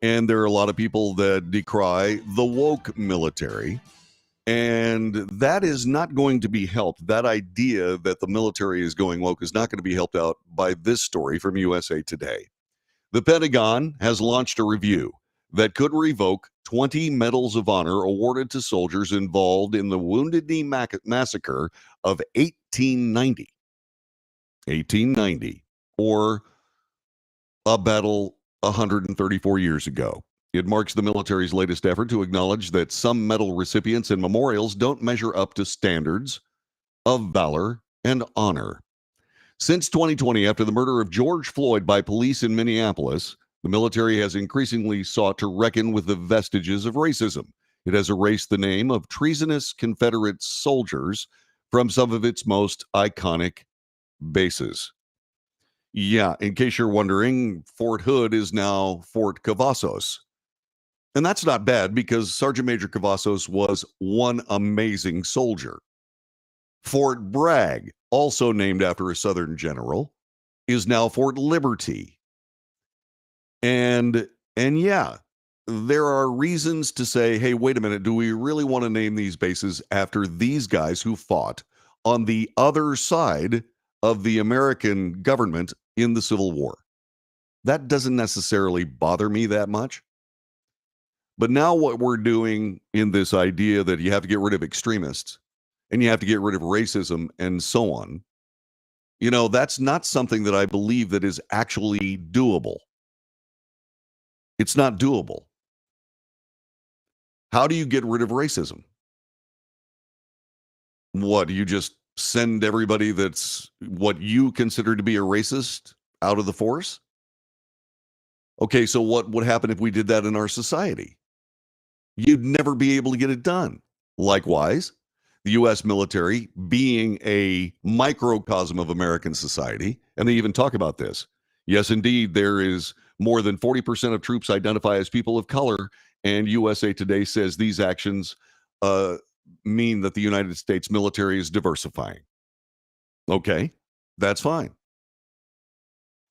And there are a lot of people that decry the woke military. And that is not going to be helped. That idea that the military is going woke is not going to be helped out by this story from USA Today. The Pentagon has launched a review that could revoke 20 medals of honor awarded to soldiers involved in the Wounded Knee Massacre of 1890, or a battle 134 years ago. It marks the military's latest effort to acknowledge that some medal recipients and memorials don't measure up to standards of valor and honor. Since 2020, after the murder of George Floyd by police in Minneapolis, the military has increasingly sought to reckon with the vestiges of racism. It has erased the name of treasonous Confederate soldiers from some of its most iconic bases. Yeah, in case you're wondering, Fort Hood is now Fort Cavazos. And that's not bad because Sergeant Major Cavazos was one amazing soldier. Fort Bragg, also named after a Southern general, is now Fort Liberty. And yeah, there are reasons to say, hey, wait a minute, do we really want to name these bases after these guys who fought on the other side of the American government in the Civil War? That doesn't necessarily bother me that much. But now what we're doing in this idea that you have to get rid of extremists and you have to get rid of racism and so on, that's not something that I believe that is actually doable. It's not doable. How do you get rid of racism? What, do you just send everybody that's what you consider to be a racist out of the force? Okay, so what would happen if we did that in our society? You'd never be able to get it done. Likewise, the U.S. military being a microcosm of American society, and they even talk about this. Yes, indeed, there is more than 40% of troops identify as people of color, and USA Today says these actions mean that the United States military is diversifying. Okay, that's fine.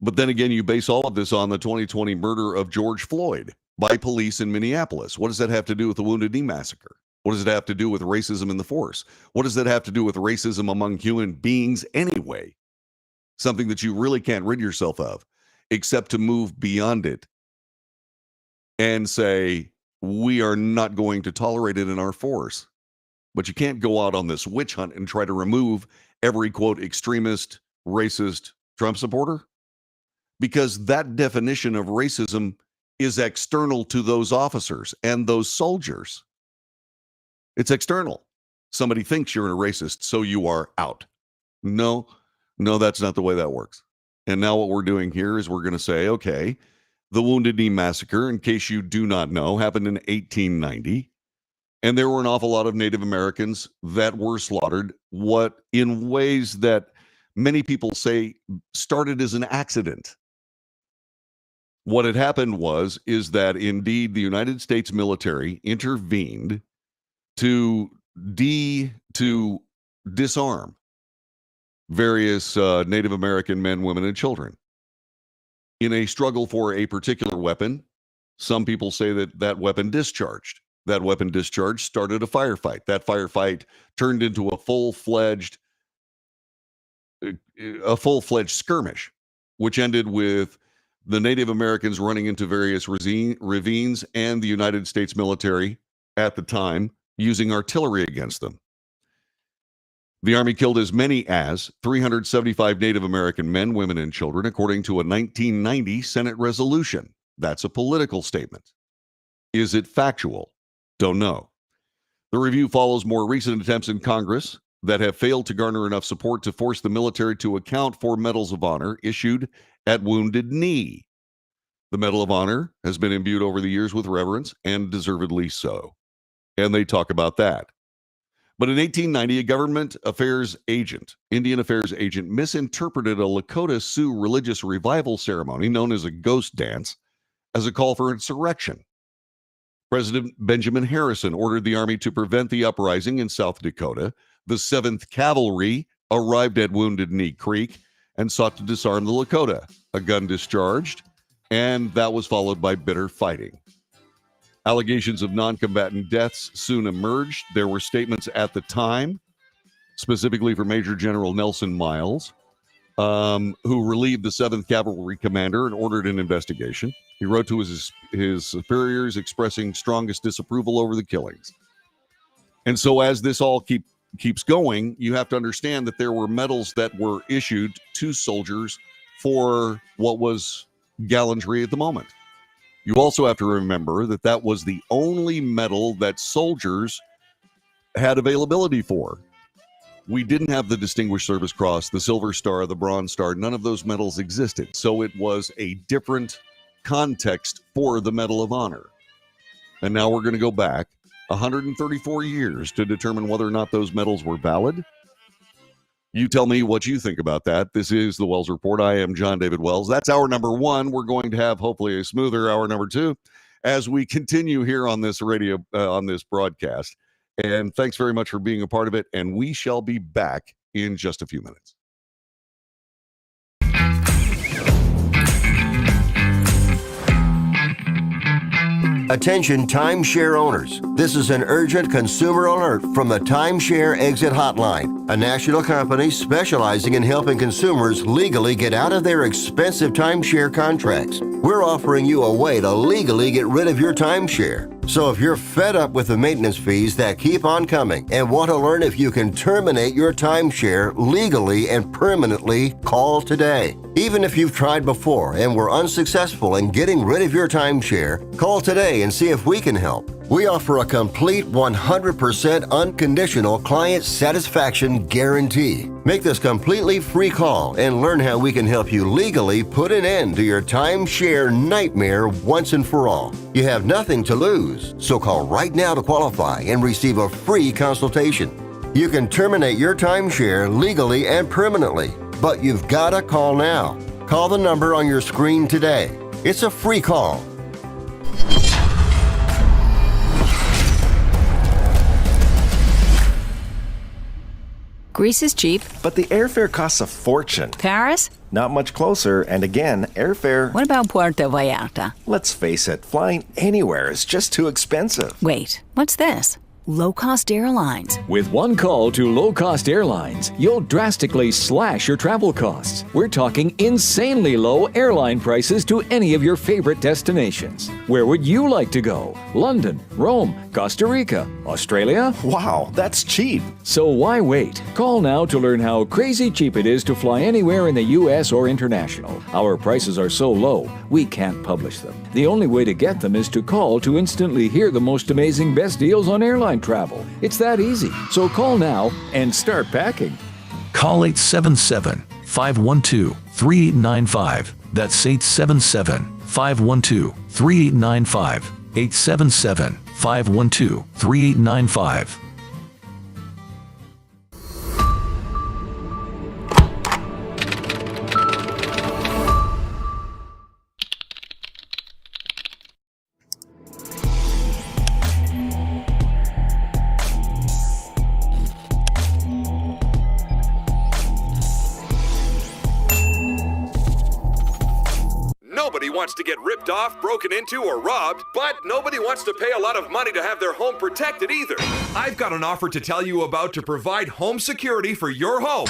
But then again, you base all of this on the 2020 murder of George Floyd by police in Minneapolis. What does that have to do with the Wounded Knee Massacre? What does it have to do with racism in the force? What does that have to do with racism among human beings anyway? Something that you really can't rid yourself of, except to move beyond it and say, we are not going to tolerate it in our force. But you can't go out on this witch hunt and try to remove every, quote, extremist, racist Trump supporter, because that definition of racism is external to those officers and those soldiers. It's external. Somebody thinks you're a racist, so you are out. No, that's not the way that works. And now what we're doing here is we're going to say, okay, the Wounded Knee Massacre, in case you do not know, happened in 1890. And there were an awful lot of Native Americans that were slaughtered, in ways that many people say started as an accident. What had happened is that indeed the United States military intervened to disarm various Native American men, women, and children in a struggle for a particular weapon. Some people say that weapon discharged. That weapon discharge started a firefight. That firefight turned into a full-fledged skirmish, which ended with the Native Americans running into various ravines and the United States military at the time using artillery against them. The Army killed as many as 375 Native American men, women, and children, according to a 1990 Senate resolution. That's a political statement. Is it factual? Don't know. The review follows more recent attempts in Congress that have failed to garner enough support to force the military to account for medals of honor issued at Wounded Knee. The Medal of Honor has been imbued over the years with reverence, and deservedly so. And they talk about that. But in 1890, a government affairs agent, Indian affairs agent, misinterpreted a Lakota Sioux religious revival ceremony known as a ghost dance as a call for insurrection. President Benjamin Harrison ordered the Army to prevent the uprising in South Dakota. The 7th Cavalry arrived at Wounded Knee Creek and sought to disarm the Lakota. A gun discharged, and that was followed by bitter fighting. Allegations of non-combatant deaths soon emerged. There were statements at the time, specifically for Major General Nelson Miles, who relieved the 7th Cavalry commander and ordered an investigation. He wrote to his superiors expressing strongest disapproval over the killings. And so as this all keeps going, you have to understand that there were medals that were issued to soldiers for what was gallantry at the moment. You also have to remember that that was the only medal that soldiers had availability for. We didn't have the Distinguished Service Cross, the Silver Star, the Bronze Star. None of those medals existed. So it was a different context for the Medal of Honor. And now we're going to go back 134 years to determine whether or not those medals were valid. You tell me what you think about that. This is the Wells Report. I am John David Wells. That's hour number 1. We're going to have hopefully a smoother hour number 2 as we continue here on this on this broadcast. And thanks very much for being a part of it. And we shall be back in just a few minutes. Attention timeshare owners. This is an urgent consumer alert from the Timeshare Exit Hotline, a national company specializing in helping consumers legally get out of their expensive timeshare contracts. We're offering you a way to legally get rid of your timeshare. So if you're fed up with the maintenance fees that keep on coming and want to learn if you can terminate your timeshare legally and permanently, call today. Even if you've tried before and were unsuccessful in getting rid of your timeshare, call today and see if we can help. We offer a complete 100% unconditional client satisfaction guarantee. Make this completely free call and learn how we can help you legally put an end to your timeshare nightmare once and for all. You have nothing to lose, so call right now to qualify and receive a free consultation. You can terminate your timeshare legally and permanently, but you've got to call now. Call the number on your screen today. It's a free call. Greece is cheap. But the airfare costs a fortune. Paris? Not much closer, and again, airfare... What about Puerto Vallarta? Let's face it, flying anywhere is just too expensive. Wait, what's this? Low-cost airlines. With one call to low-cost airlines, you'll drastically slash your travel costs. We're talking insanely low airline prices to any of your favorite destinations. Where would you like to go? London, Rome, Costa Rica, Australia? Wow, that's cheap. So why wait? Call now to learn how crazy cheap it is to fly anywhere in the U.S. or international. Our prices are so low, we can't publish them. The only way to get them is to call to instantly hear the most amazing best deals on airline travel. It's that easy. So call now and start packing. Call 877-512-3895. That's 877-512-3895. 877-512-3895. Nobody wants to get ripped off, broken into, or robbed, but nobody wants to pay a lot of money to have their home protected either. I've got an offer to tell you about to provide home security for your home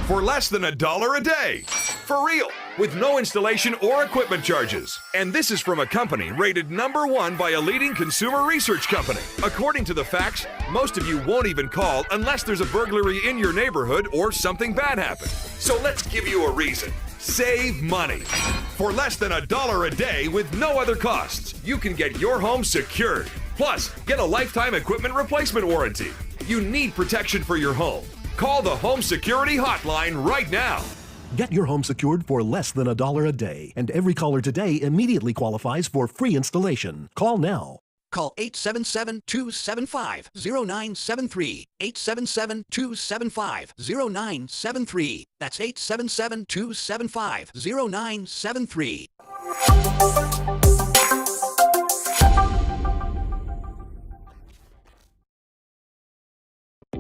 for less than $1 a day. For real, with no installation or equipment charges. And this is from a company rated #1 by a leading consumer research company. According to the facts, most of you won't even call unless there's a burglary in your neighborhood or something bad happened. So let's give you a reason. Save money. For less than $1 a day with no other costs, you can get your home secured. Plus, get a lifetime equipment replacement warranty. You need protection for your home. Call the Home Security Hotline right now. Get your home secured for less than $1 a day, and every caller today immediately qualifies for free installation. Call now. Call 877-275-0973. 877-275-0973. That's 877-275-0973.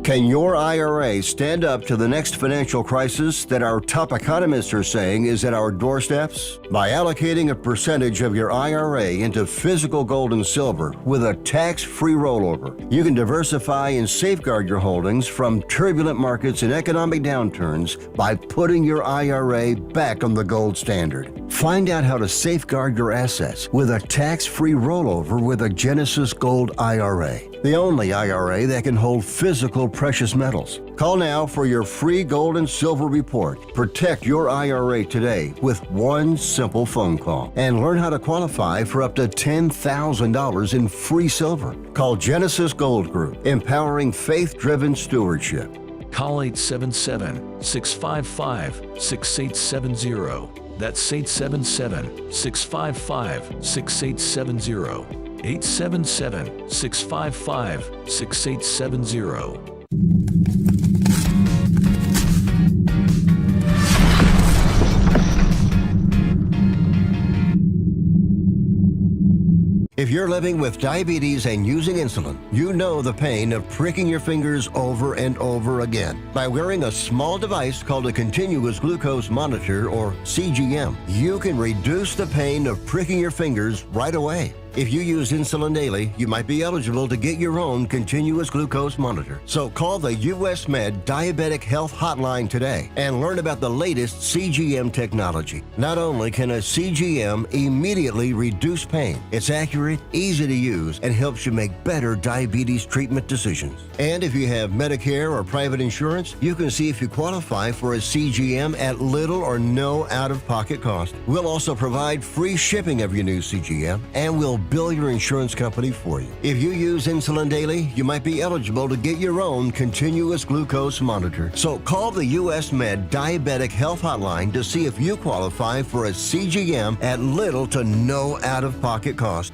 Can your IRA stand up to the next financial crisis that our top economists are saying is at our doorsteps? By allocating a percentage of your IRA into physical gold and silver with a tax-free rollover, you can diversify and safeguard your holdings from turbulent markets and economic downturns by putting your IRA back on the gold standard. Find out how to safeguard your assets with a tax-free rollover with a Genesis Gold IRA, the only IRA that can hold physical precious metals. Call now for your free gold and silver report. Protect your IRA today with one simple phone call and learn how to qualify for up to $10,000 in free silver. Call Genesis Gold Group, empowering faith-driven stewardship. Call 877-655-6870. That's 877-655-6870. 877-655-6870. If you're living with diabetes and using insulin, you know the pain of pricking your fingers over and over again. By wearing a small device called a continuous glucose monitor, or CGM, you can reduce the pain of pricking your fingers right away. If you use insulin daily, you might be eligible to get your own continuous glucose monitor. So call the US Med Diabetic Health Hotline today and learn about the latest CGM technology. Not only can a CGM immediately reduce pain, it's accurate, easy to use, and helps you make better diabetes treatment decisions. And if you have Medicare or private insurance, you can see if you qualify for a CGM at little or no out-of-pocket cost. We'll also provide free shipping of your new CGM, and we'll bill your insurance company for you. If you use insulin daily, you might be eligible to get your own continuous glucose monitor. So call the US Med Diabetic Health Hotline to see if you qualify for a CGM at little to no out-of-pocket cost.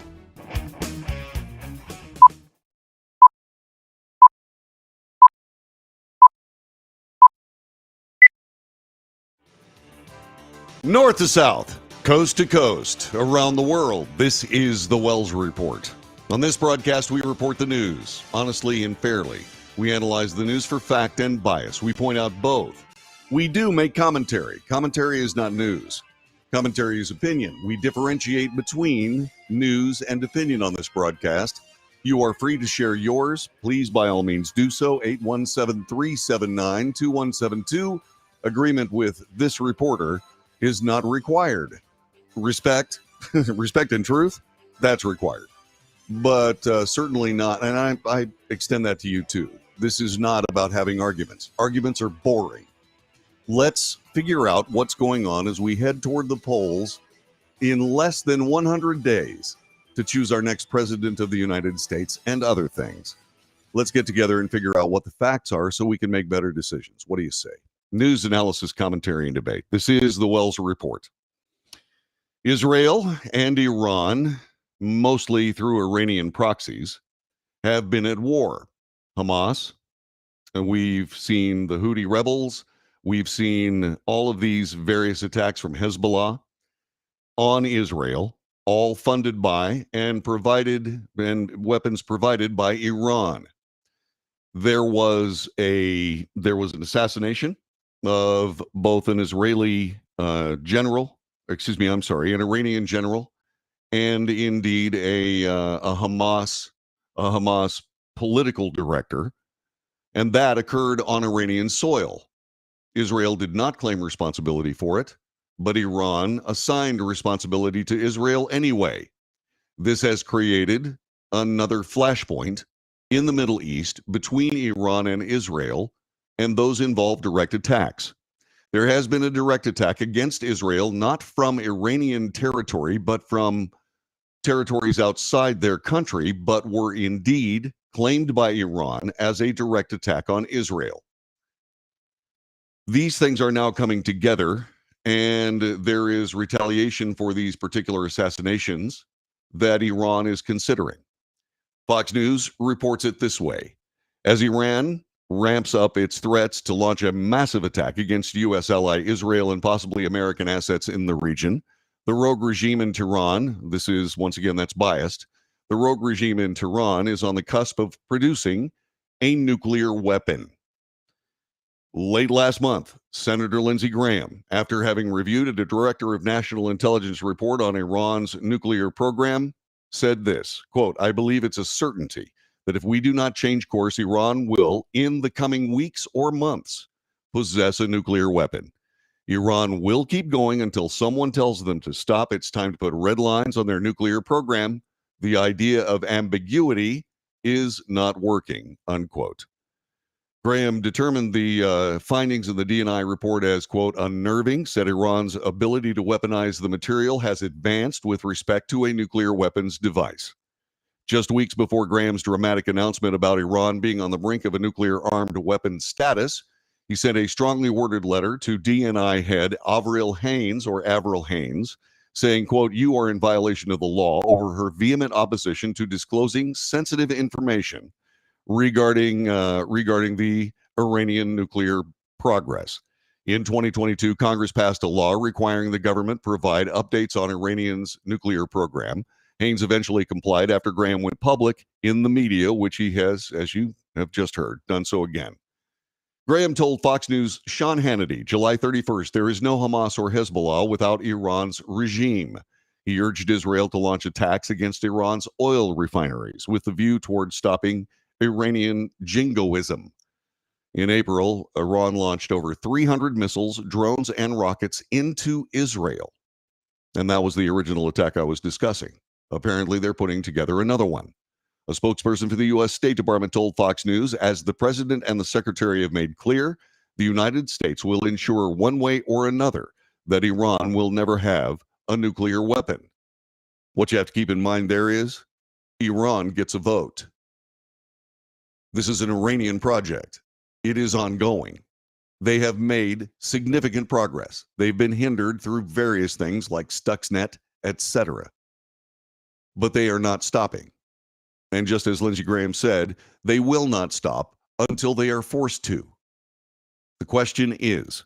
North to south, coast to coast, around the world, this is the Wells Report. On this broadcast, we report the news, honestly and fairly. We analyze the news for fact and bias. We point out both. We do make commentary. Commentary is not news. Commentary is opinion. We differentiate between news and opinion on this broadcast. You are free to share yours. Please, by all means, do so. 817-379-2172. Agreement with this reporter is not required. Respect, respect and truth, that's required. But certainly not, and I extend that to you too. This is not about having arguments. Arguments are boring. Let's figure out what's going on as we head toward the polls in less than 100 days to choose our next president of the United States and other things. Let's get together and figure out what the facts are so we can make better decisions. What do you say? News, analysis, commentary, and debate. This is the Wells Report. Israel and Iran, mostly through Iranian proxies, have been at war. Hamas, and we've seen the Houthi rebels, we've seen all of these various attacks from Hezbollah on Israel, all funded by and provided, and weapons provided by Iran. There was an assassination of both an Israeli an Iranian general, and indeed a Hamas political director, and that occurred on Iranian soil. Israel did not claim responsibility for it, but Iran assigned responsibility to Israel anyway. This has created another flashpoint in the Middle East between Iran and Israel, and those involve direct attacks. There has been a direct attack against Israel, not from Iranian territory, but from territories outside their country, but were indeed claimed by Iran as a direct attack on Israel. These things are now coming together, and there is retaliation for these particular assassinations that Iran is considering. Fox News reports it this way. As Iran ramps up its threats to launch a massive attack against U.S. ally Israel and possibly American assets in the region, the rogue regime in Tehran, this is, once again, that's biased, the rogue regime in Tehran is on the cusp of producing a nuclear weapon. Late last month, Senator Lindsey Graham, after having reviewed a Director of National Intelligence report on Iran's nuclear program, said this, quote, "I believe it's a certainty that if we do not change course, Iran will, in the coming weeks or months, possess a nuclear weapon. Iran will keep going until someone tells them to stop. It's time to put red lines on their nuclear program. The idea of ambiguity is not working," unquote. Graham determined the findings of the DNI report as, quote, "unnerving," said Iran's ability to weaponize the material has advanced with respect to a nuclear weapons device. Just weeks before Graham's dramatic announcement about Iran being on the brink of a nuclear-armed weapons status, he sent a strongly worded letter to DNI head Avril Haines, saying, quote, "You are in violation of the law," over her vehement opposition to disclosing sensitive information regarding the Iranian nuclear progress. In 2022, Congress passed a law requiring the government provide updates on Iranian's nuclear program. Haines eventually complied after Graham went public in the media, which he has, as you have just heard, done so again. Graham told Fox News' Sean Hannity, July 31st, "There is no Hamas or Hezbollah without Iran's regime. He urged Israel to launch attacks against Iran's oil refineries with the view toward stopping Iranian jingoism. In April, Iran launched over 300 missiles, drones, and rockets into Israel. And that was the original attack I was discussing. Apparently, they're putting together another one. A spokesperson for the U.S. State Department told Fox News, as the president and the secretary have made clear, the United States will ensure one way or another that Iran will never have a nuclear weapon. What you have to keep in mind there is Iran gets a vote. This is an Iranian project. It is ongoing. They have made significant progress. They've been hindered through various things like Stuxnet, etc. But they are not stopping. And just as Lindsey Graham said, they will not stop until they are forced to. The question is,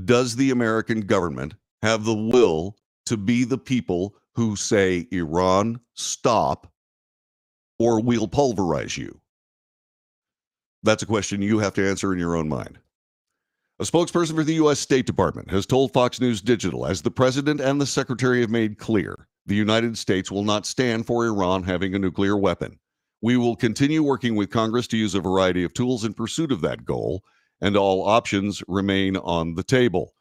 does the American government have the will to be the people who say, Iran, stop, or we'll pulverize you? That's a question you have to answer in your own mind. A spokesperson for the U.S. State Department has told Fox News Digital, as the president and the secretary have made clear, the United States will not stand for Iran having a nuclear weapon. We will continue working with Congress to use a variety of tools in pursuit of that goal, and all options remain on the table.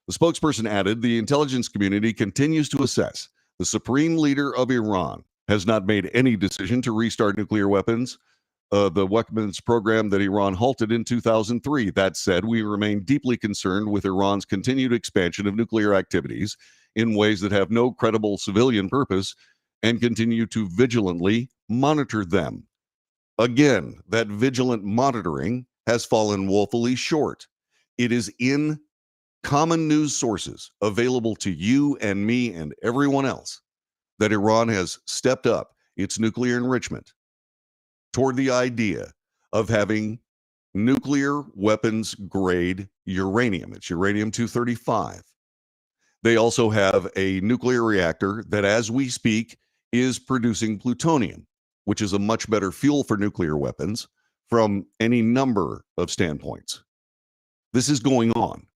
The spokesperson added, the intelligence community continues to assess. The supreme leader of Iran has not made any decision to restart nuclear weapons, the weapons program that Iran halted in 2003. That said, we remain deeply concerned with Iran's continued expansion of nuclear activities in ways that have no credible civilian purpose and continue to vigilantly monitor them. Again, that vigilant monitoring has fallen woefully short. It is in common news sources available to you and me and everyone else that Iran has stepped up its nuclear enrichment toward the idea of having nuclear weapons grade uranium. It's uranium-235. They also have a nuclear reactor that, as we speak, is producing plutonium, which is a much better fuel for nuclear weapons from any number of standpoints. This is going on.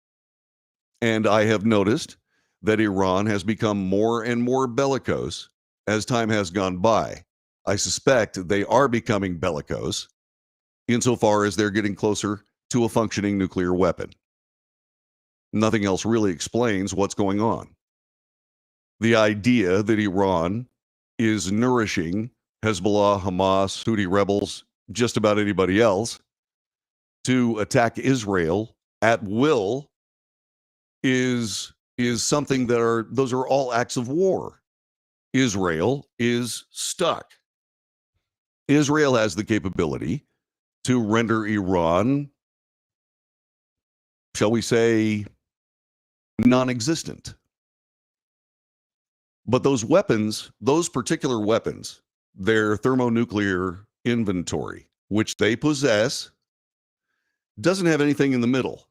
And I have noticed that Iran has become more and more bellicose as time has gone by. I suspect they are becoming bellicose insofar as they're getting closer to a functioning nuclear weapon. Nothing else really explains what's going on. The idea that Iran is nourishing Hezbollah, Hamas, Houthi rebels, just about anybody else, to attack Israel at will is something those are all acts of war. Israel is stuck. Israel has the capability to render Iran, shall we say, non-existent. But those weapons, those particular weapons, their thermonuclear inventory, which they possess, doesn't have anything in the middle.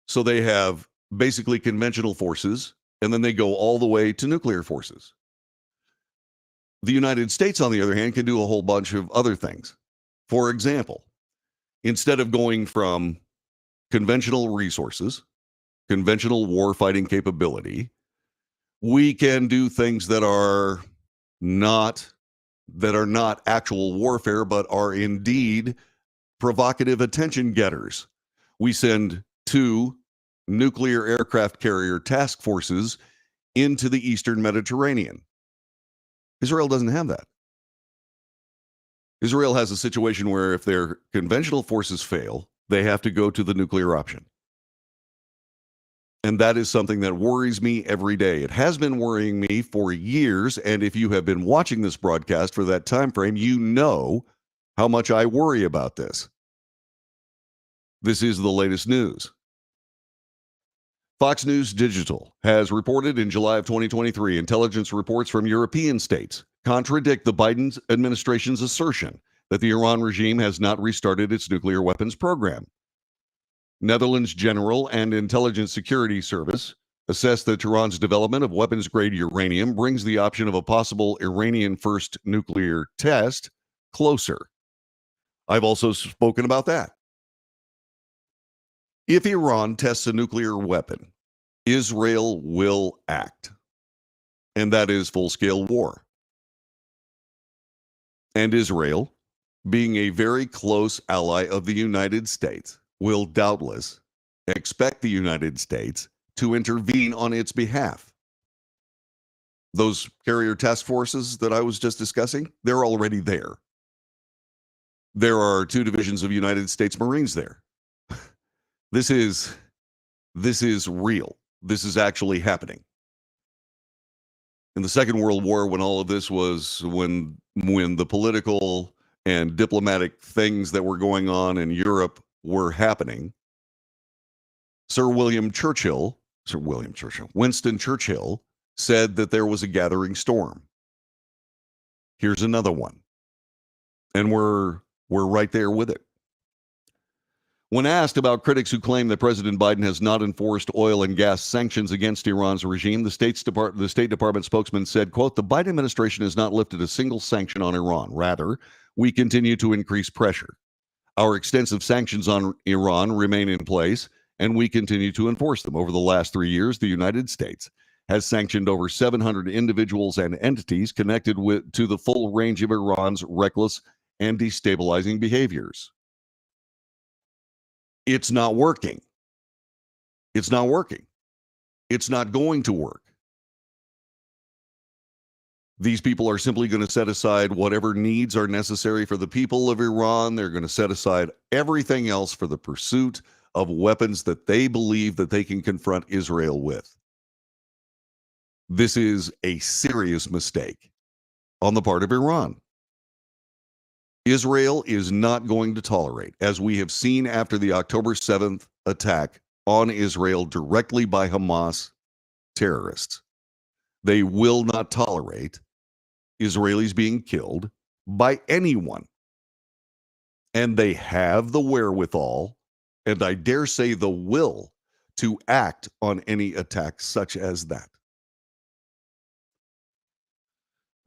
So they have basically conventional forces, and then they go all the way to nuclear forces. The United States, on the other hand, can do a whole bunch of other things. For example, instead of going from conventional resources, conventional warfighting capability, we can do things that are not actual warfare, but are indeed provocative attention getters. We send 2 nuclear aircraft carrier task forces into the Eastern Mediterranean. Israel doesn't have that. Israel has a situation where if their conventional forces fail, they have to go to the nuclear option. And that is something that worries me every day. It has been worrying me for years, and if you have been watching this broadcast for that time frame, you know how much I worry about this. This is the latest news. Fox News Digital has reported in July of 2023, intelligence reports from European states contradict the Biden administration's assertion that the Iran regime has not restarted its nuclear weapons program. Netherlands General and Intelligence Security Service assessed that Tehran's development of weapons-grade uranium brings the option of a possible Iranian-first nuclear test closer. I've also spoken about that. If Iran tests a nuclear weapon, Israel will act. and that is full-scale war. And Israel, being a very close ally of the United States, will doubtless expect the United States to intervene on its behalf. Those carrier task forces that I was just discussing, they're already there. There are 2 divisions of United States Marines there. This is real. This is actually happening. In the Second World War, when all of this was, when the political and diplomatic things that were going on in Europe were happening, Winston Churchill said that there was a gathering storm. Here's another one. And we're right there with it. When asked about critics who claim that President Biden has not enforced oil and gas sanctions against Iran's regime, the State Department spokesman said, quote, "The Biden administration has not lifted a single sanction on Iran. Rather, we continue to increase pressure. Our extensive sanctions on Iran remain in place, and we continue to enforce them. Over the last 3 years, the United States has sanctioned over 700 individuals and entities connected to the full range of Iran's reckless and destabilizing behaviors." It's not working. It's not working. It's not going to work. These people are simply going to set aside whatever needs are necessary for the people of Iran. They're going to set aside everything else for the pursuit of weapons that they believe that they can confront Israel with. This is a serious mistake on the part of Iran. Israel is not going to tolerate, as we have seen after the October 7th attack on Israel directly by Hamas terrorists. They will not tolerate Israelis being killed by anyone. And they have the wherewithal, and I dare say the will, to act on any attack such as that.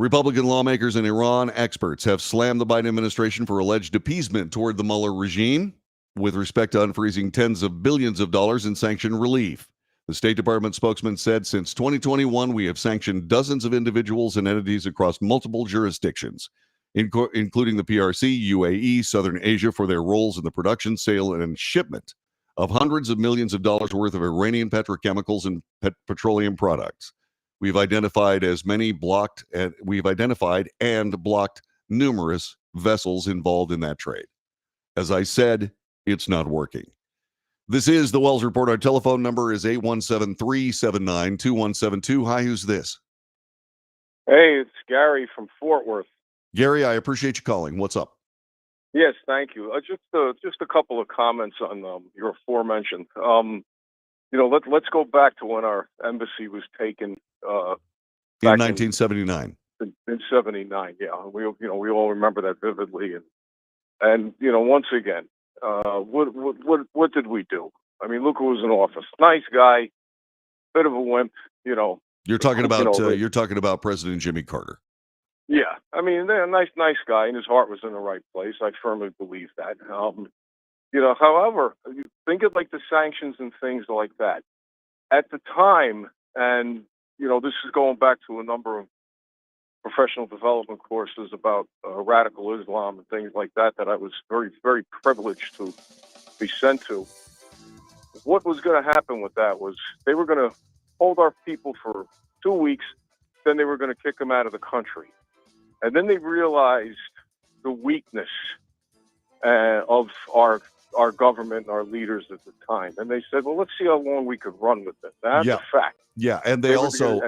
Republican lawmakers and Iran experts have slammed the Biden administration for alleged appeasement toward the Mueller regime with respect to unfreezing tens of billions of dollars in sanction relief. The State Department spokesman said, since 2021, we have sanctioned dozens of individuals and entities across multiple jurisdictions, including the PRC, UAE, Southern Asia, for their roles in the production, sale, and shipment of hundreds of millions of dollars worth of Iranian petrochemicals and petroleum products. We've identified and blocked numerous vessels involved in that trade. As I said, it's not working. This is the Wells Report. Our telephone number is 817-379-2172. Hi, who's this? Hey, it's Gary from Fort Worth. Gary, I appreciate you calling. What's up? Yes, thank you. Just a couple of comments on your aforementioned. Let's go back to when our embassy was taken. In 1979. In 79, yeah. We all remember that vividly. And once again, what did we do? I mean, look who was in office. Nice guy, bit of a wimp, You're talking about President Jimmy Carter. Yeah, I mean, they're a nice guy, and his heart was in the right place. I firmly believe that. However, you think of like the sanctions and things like that. At the time, and this is going back to a number of professional development courses about radical Islam and things like that I was very, very privileged to be sent to. What was going to happen with that was they were going to hold our people for 2 weeks, then they were going to kick them out of the country. And then they realized the weakness of our government and our leaders at the time. And they said, well, let's see how long we could run with it. That's a fact. Yeah, and they also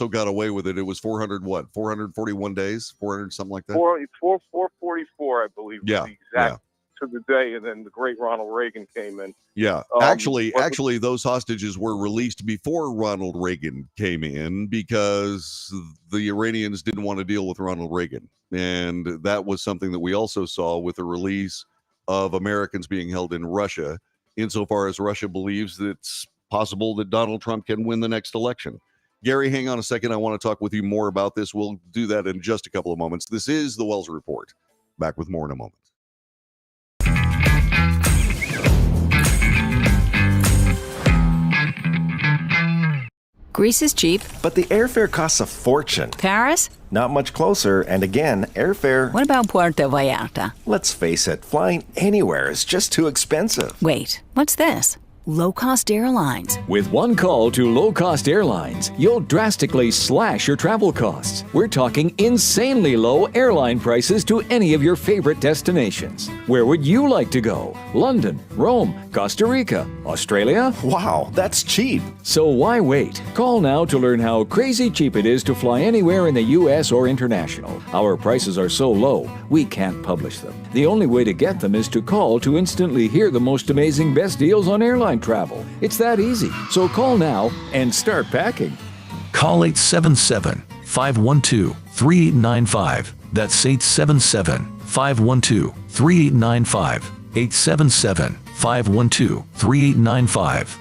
got away with it. It was 441 days, 400 something like that. 444, I believe. Yeah, was the exact to the day, and then the great Ronald Reagan came in. Yeah, actually, those hostages were released before Ronald Reagan came in because the Iranians didn't want to deal with Ronald Reagan, and that was something that we also saw with the release of Americans being held in Russia, insofar as Russia believes that it's possible that Donald Trump can win the next election. Gary, hang on a second. I want to talk with you more about this. We'll do that in just a couple of moments. This is the Wells Report. Back with more in a moment. Greece is cheap. But the airfare costs a fortune. Paris? Not much closer, and again, airfare... What about Puerto Vallarta? Let's face it, flying anywhere is just too expensive. Wait, what's this? Low-cost airlines. With one call to low-cost airlines, you'll drastically slash your travel costs. We're talking insanely low airline prices to any of your favorite destinations. Where would you like to go? London, Rome, Costa Rica, Australia? Wow, that's cheap. So why wait? Call now to learn how crazy cheap it is to fly anywhere in the U.S. or international. Our prices are so low, we can't publish them. The only way to get them is to call to instantly hear the most amazing best deals on airline travel. It's that easy. So call now and start packing. Call 877-512-3895. That's 877-512-3895. 877-512-3895.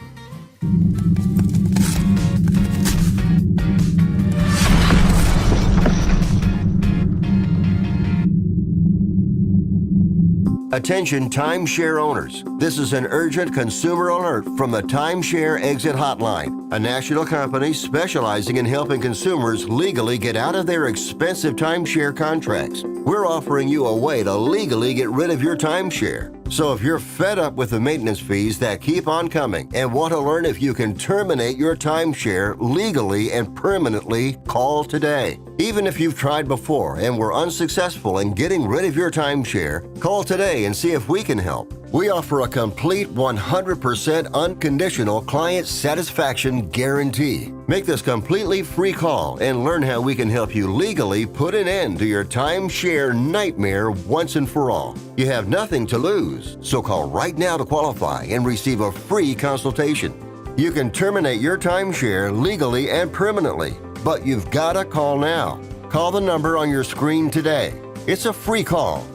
Attention timeshare owners. This is an urgent consumer alert from the Timeshare Exit Hotline, a national company specializing in helping consumers legally get out of their expensive timeshare contracts. We're offering you a way to legally get rid of your timeshare. So if you're fed up with the maintenance fees that keep on coming and want to learn if you can terminate your timeshare legally and permanently, call today. Even if you've tried before and were unsuccessful in getting rid of your timeshare, call today and see if we can help. We offer a complete 100% unconditional client satisfaction guarantee. Make this completely free call and learn how we can help you legally put an end to your timeshare nightmare once and for all. You have nothing to lose, so call right now to qualify and receive a free consultation. You can terminate your timeshare legally and permanently, but you've got to call now. Call the number on your screen today. It's a free call.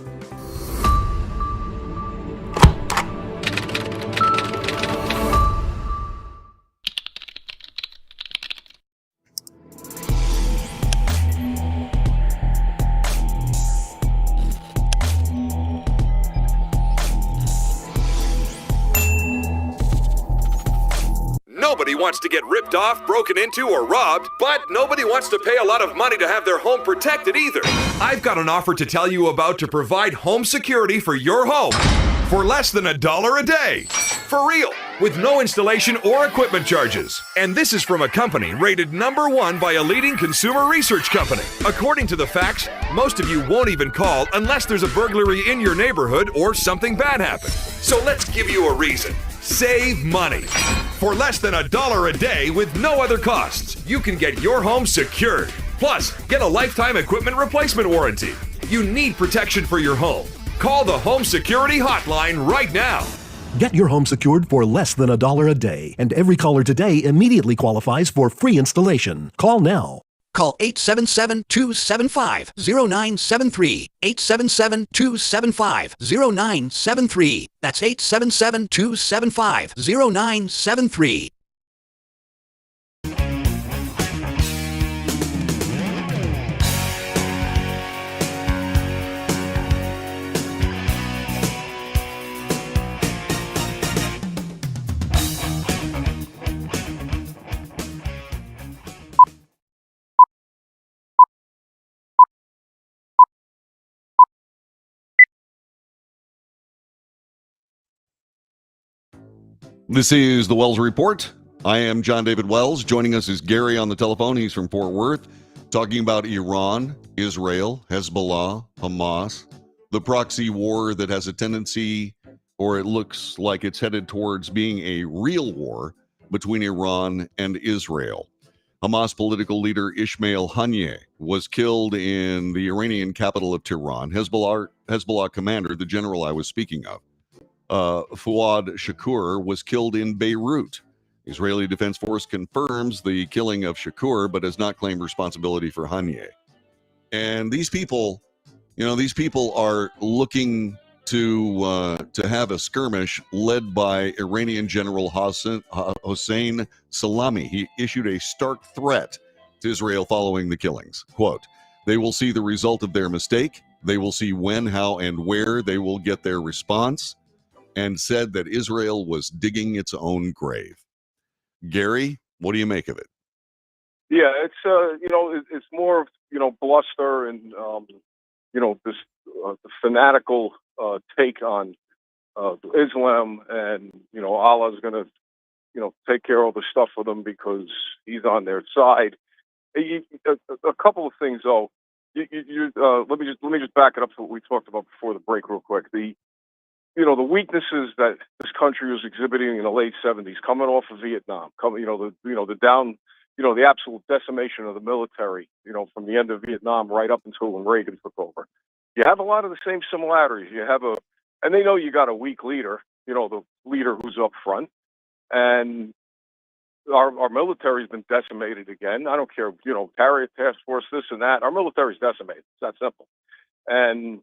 Nobody wants to get ripped off, broken into, or robbed, but nobody wants to pay a lot of money to have their home protected either. I've got an offer to tell you about to provide home security for your home for less than $1 a day. For real, with no installation or equipment charges. And this is from a company rated #1 by a leading consumer research company. According to the facts, most of you won't even call unless there's a burglary in your neighborhood or something bad happened. So let's give you a reason. Save money. For less than $1 a day with no other costs, you can get your home secured. Plus, get a lifetime equipment replacement warranty. You need protection for your home. Call the Home Security Hotline right now. Get your home secured for less than $1 a day, and every caller today immediately qualifies for free installation. Call now. Call 877-275-0973. 877-275-0973. That's 877-275-0973. This is the Wells Report. I am John David Wells. Joining us is Gary on the telephone. He's from Fort Worth, talking about Iran, Israel, Hezbollah, Hamas, the proxy war that has a tendency, or it looks like it's headed towards being a real war between Iran and Israel. Hamas political leader Ismail Haniyeh was killed in the Iranian capital of Tehran. Hezbollah commander, the general I was speaking of, Fuad Shakur, was killed in Beirut. Israeli Defense Force confirms the killing of Shakur, but has not claimed responsibility for Haniyeh. And these people are looking to have a skirmish led by Iranian General Hossein Salami. He issued a stark threat to Israel following the killings. Quote, "They will see the result of their mistake. They will see when, how, and where they will get their response," and said that Israel was digging its own grave. Gary, what do you make of it? Yeah, it's it's more of bluster and this the fanatical take on Islam, and Allah's gonna take care of the stuff for them because he's on their side. A couple of things though. Let me just back it up to what we talked about before the break real quick. The weaknesses that this country was exhibiting in the late '70s, coming off of Vietnam, the absolute decimation of the military, from the end of Vietnam right up until when Reagan took over. You have a lot of the same similarities. And they know you got a weak leader, the leader who's up front, and our military's been decimated again. I don't care, Harriet Task Force, this and that. Our military's decimated. It's that simple. And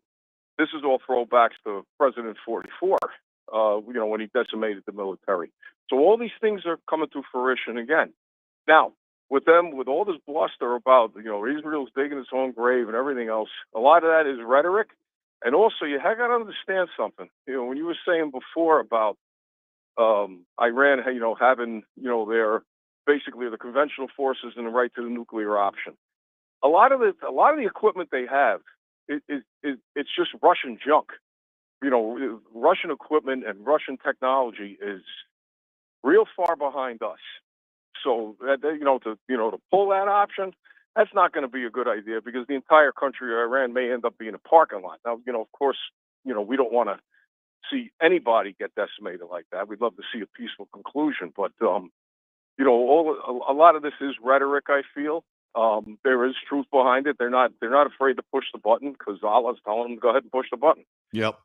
this is all throwbacks to President 44, when he decimated the military. So all these things are coming to fruition again. Now, with all this bluster about, Israel's digging its own grave and everything else, a lot of that is rhetoric. And also, you got to understand something. When you were saying before about Iran, having, their basically the conventional forces and the right to the nuclear option. A lot of the equipment they have, it's just Russian junk. Russian equipment and Russian technology is real far behind us. So to pull that option, that's not going to be a good idea because the entire country of Iran may end up being a parking lot. Now, of course, we don't want to see anybody get decimated like that. We'd love to see a peaceful conclusion, but a lot of this is rhetoric. I feel there is truth behind it. They're not afraid to push the button because Allah's telling them to go ahead and push the button. Yep.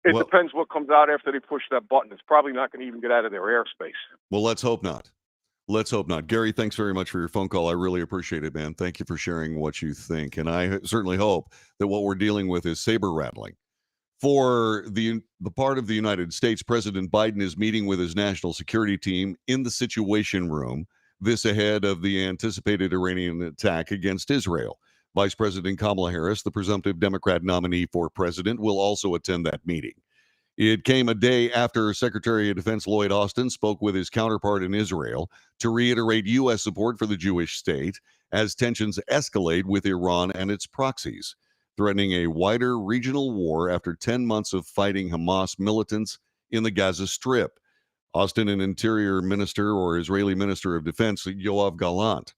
It depends what comes out after they push that button. It's probably not going to even get out of their airspace. Well, let's hope not. Let's hope not. Gary, thanks very much for your phone call. I really appreciate it, man. Thank you for sharing what you think. And I certainly hope that what we're dealing with is saber rattling. For the part of the United States, President Biden is meeting with his national security team in the Situation Room, this ahead of the anticipated Iranian attack against Israel. Vice President Kamala Harris, the presumptive Democrat nominee for president, will also attend that meeting. It came a day after Secretary of Defense Lloyd Austin spoke with his counterpart in Israel to reiterate U.S. support for the Jewish state as tensions escalate with Iran and its proxies, threatening a wider regional war after 10 months of fighting Hamas militants in the Gaza Strip. Austin and Interior Minister or Israeli Minister of Defense Yoav Gallant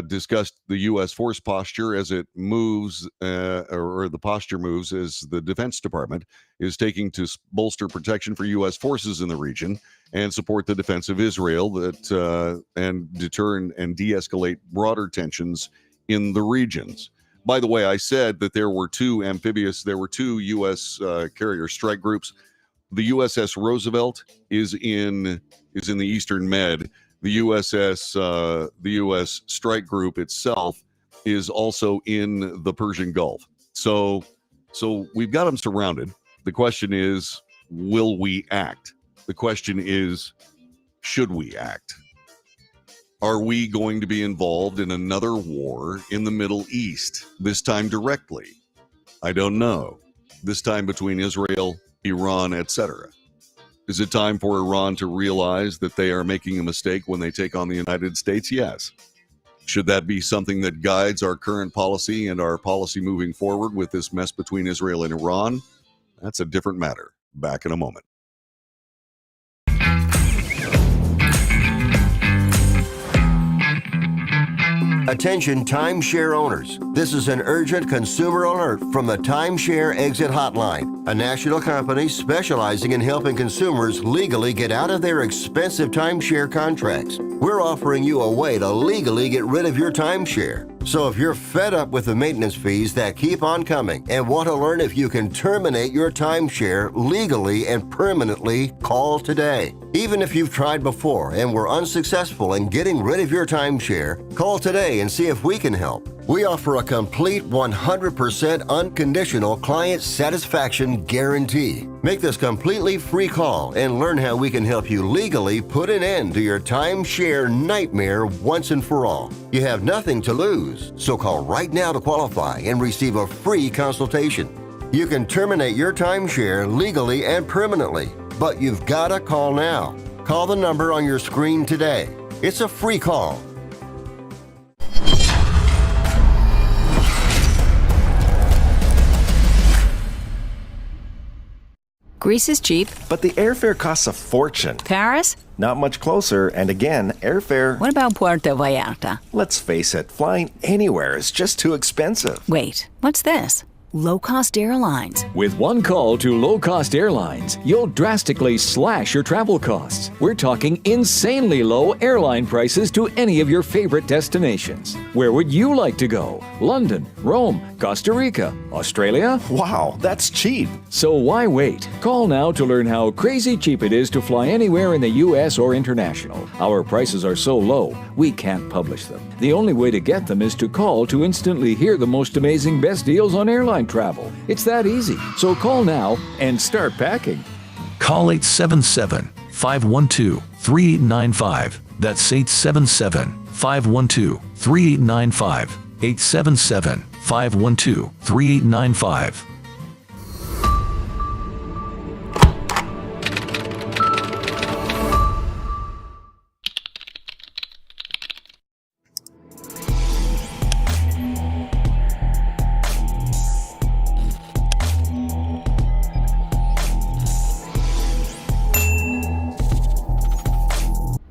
discussed the U.S. force posture as it moves, or the posture moves as the Defense Department is taking to bolster protection for U.S. forces in the region and support the defense of Israel and deter and de-escalate broader tensions in the regions. By the way, I said that there were two U.S. carrier strike groups. The USS Roosevelt is in the Eastern Med. The U.S. strike group itself is also in the Persian Gulf. So we've got them surrounded. The question is, will we act? The question is, should we act? Are we going to be involved in another war in the Middle East, this time directly? I don't know. This time between Israel, Iran, etc. Is it time for Iran to realize that they are making a mistake when they take on the United States? Yes. Should that be something that guides our current policy and our policy moving forward with this mess between Israel and Iran? That's a different matter. Back in a moment. Attention timeshare owners. This is an urgent consumer alert from the Timeshare Exit Hotline, a national company specializing in helping consumers legally get out of their expensive timeshare contracts. We're offering you a way to legally get rid of your timeshare. So if you're fed up with the maintenance fees that keep on coming and want to learn if you can terminate your timeshare legally and permanently, call today. Even if you've tried before and were unsuccessful in getting rid of your timeshare, call today and see if we can help. We offer a complete 100% unconditional client satisfaction guarantee. Make this completely free call and learn how we can help you legally put an end to your timeshare nightmare once and for all. You have nothing to lose, so call right now to qualify and receive a free consultation. You can terminate your timeshare legally and permanently, but you've got to call now. Call the number on your screen today. It's a free call. Greece is cheap. But the airfare costs a fortune. Paris? Not much closer, and again, airfare... What about Puerto Vallarta? Let's face it, flying anywhere is just too expensive. Wait, what's this? Low-cost airlines. With one call to low-cost airlines, you'll drastically slash your travel costs. We're talking insanely low airline prices to any of your favorite destinations. Where would you like to go? London, Rome, Costa Rica, Australia? Wow, that's cheap. So why wait? Call now to learn how crazy cheap it is to fly anywhere in the U.S. or international. Our prices are so low, we can't publish them. The only way to get them is to call to instantly hear the most amazing best deals on airline travel. It's that easy. So call now and start packing. Call 877-512-3895. That's 877-512-3895. 877-512-3895.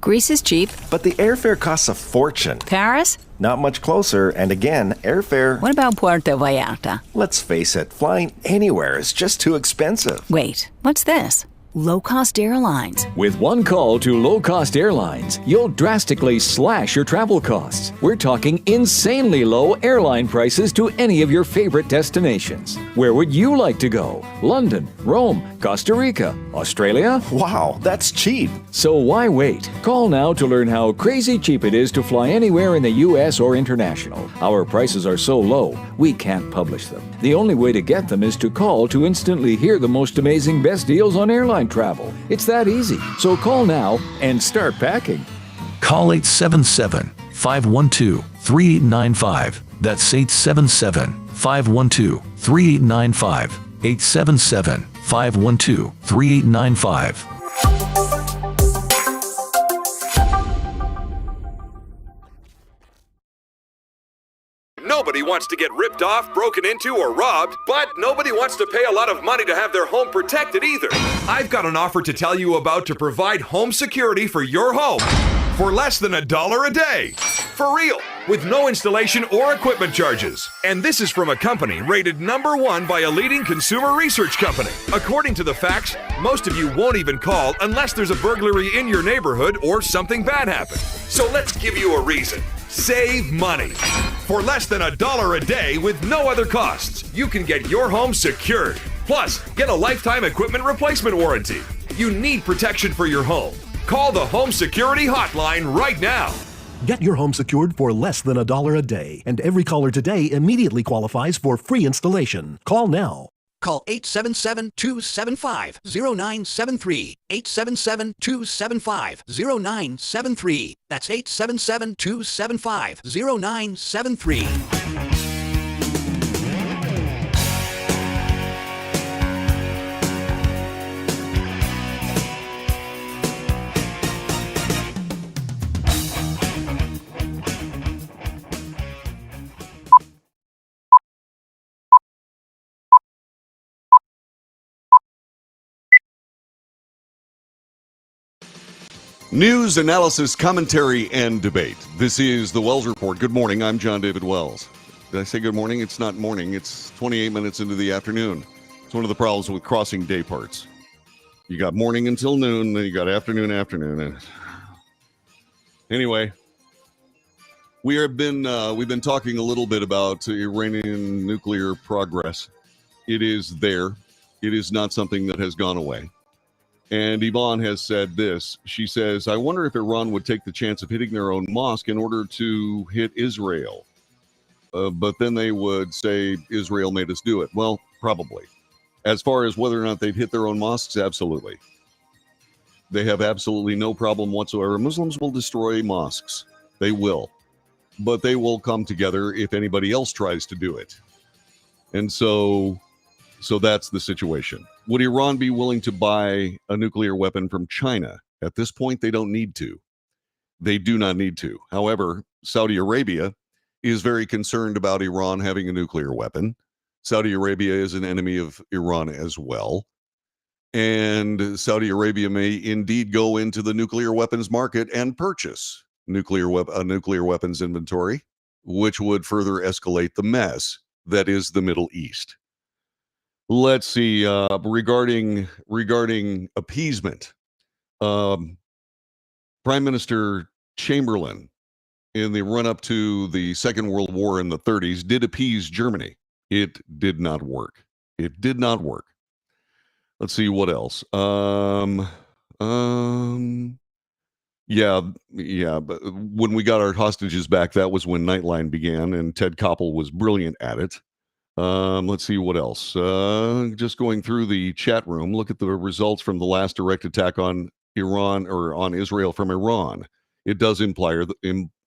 Greece is cheap. But the airfare costs a fortune. Paris? Not much closer, and again, airfare... What about Puerto Vallarta? Let's face it, flying anywhere is just too expensive. Wait, what's this? Low-cost airlines. With one call to low-cost airlines, you'll drastically slash your travel costs. We're talking insanely low airline prices to any of your favorite destinations. Where would you like to go? London, Rome, Costa Rica, Australia? Wow, that's cheap. So why wait? Call now to learn how crazy cheap it is to fly anywhere in the U.S. or international. Our prices are so low, we can't publish them. The only way to get them is to call to instantly hear the most amazing best deals on airline travel. It's that easy. So call now and start packing. Call 877-512-3895. That's 877-512-3895. 877-512-3895. Nobody wants to get ripped off, broken into, or robbed, but nobody wants to pay a lot of money to have their home protected either. I've got an offer to tell you about to provide home security for your home for less than $1 a day. For real, with no installation or equipment charges. And this is from a company rated #1 by a leading consumer research company. According to the facts, most of you won't even call unless there's a burglary in your neighborhood or something bad happened. So let's give you a reason. Save money. For less than $1 a day with no other costs, you can get your home secured. Plus, get a lifetime equipment replacement warranty. You need protection for your home. Call the Home Security Hotline right now. Get your home secured for less than $1 a day, and every caller today immediately qualifies for free installation. Call now. Call 877-275-0973. 877-275-0973. That's 877-275-0973. News, analysis, commentary, and debate. This is the Wells Report. Good morning. I'm John David Wells. Did I say good morning? It's not morning. It's 28 minutes into the afternoon. It's one of the problems with crossing day parts. You got morning until noon, then you got afternoon. Anyway, we've been talking a little bit about Iranian nuclear progress. It is there. It is not something that has gone away. And Yvonne has said this. She says, I wonder if Iran would take the chance of hitting their own mosque in order to hit Israel. But then they would say Israel made us do it. Well, probably. As far as whether or not they'd hit their own mosques, absolutely. They have absolutely no problem whatsoever. Muslims will destroy mosques. They will. But they will come together if anybody else tries to do it. And so that's the situation. Would Iran be willing to buy a nuclear weapon from China? At this point, they don't need to. They do not need to. However, Saudi Arabia is very concerned about Iran having a nuclear weapon. Saudi Arabia is an enemy of Iran as well. And Saudi Arabia may indeed go into the nuclear weapons market and purchase a nuclear weapons inventory, which would further escalate the mess that is the Middle East. Let's see, regarding appeasement, Prime Minister Chamberlain, in the run-up to the Second World War in the 30s, did appease Germany. It did not work. It did not work. Let's see what else. Yeah. But when we got our hostages back, that was when Nightline began, and Ted Koppel was brilliant at it. Let's see what else. Just going through the chat room, look at the results from the last direct attack on Iran, or on Israel from Iran. It does imply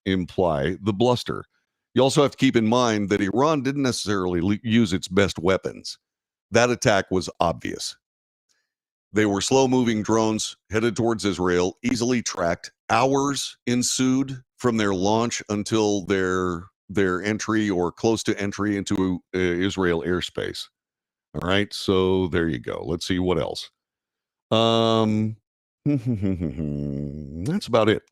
the bluster. You also have to keep in mind that Iran didn't necessarily use its best weapons. That attack was obvious. They were slow-moving drones headed towards Israel, easily tracked. Hours ensued from their launch until their entry or close to entry into Israel airspace. All right, so there you go. Let's see what else. That's about it.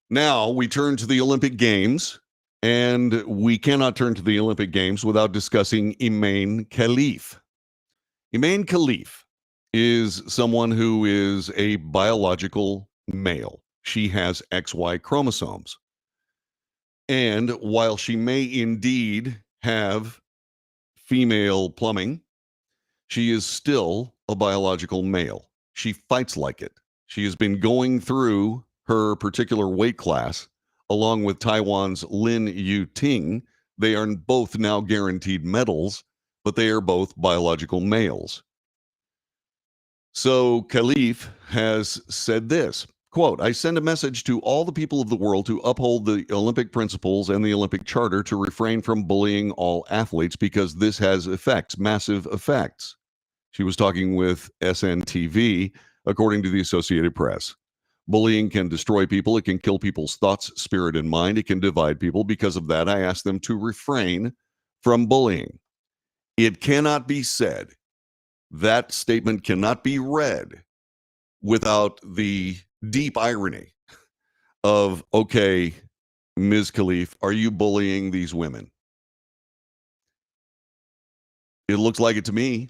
Now we turn to the Olympic Games, and we cannot turn to the Olympic Games without discussing Iman Khalif. Iman Khalif is someone who is a biological male. She has XY chromosomes. And while she may indeed have female plumbing, she is still a biological male. She fights like it. She has been going through her particular weight class along with Taiwan's Lin Yu-ting. They are both now guaranteed medals, but they are both biological males. So Khalif has said this, quote, "I send a message to all the people of the world to uphold the Olympic principles and the Olympic Charter, to refrain from bullying all athletes, because this has effects, massive effects." She was talking with SNTV, according to the Associated Press. Bullying can destroy people. It can kill people's thoughts, spirit, and mind. It can divide people. Because of that, I ask them to refrain from bullying. It cannot be said, that statement cannot be read without the deep irony of, okay, Ms. Khalif, are you bullying these women? It looks like it to me.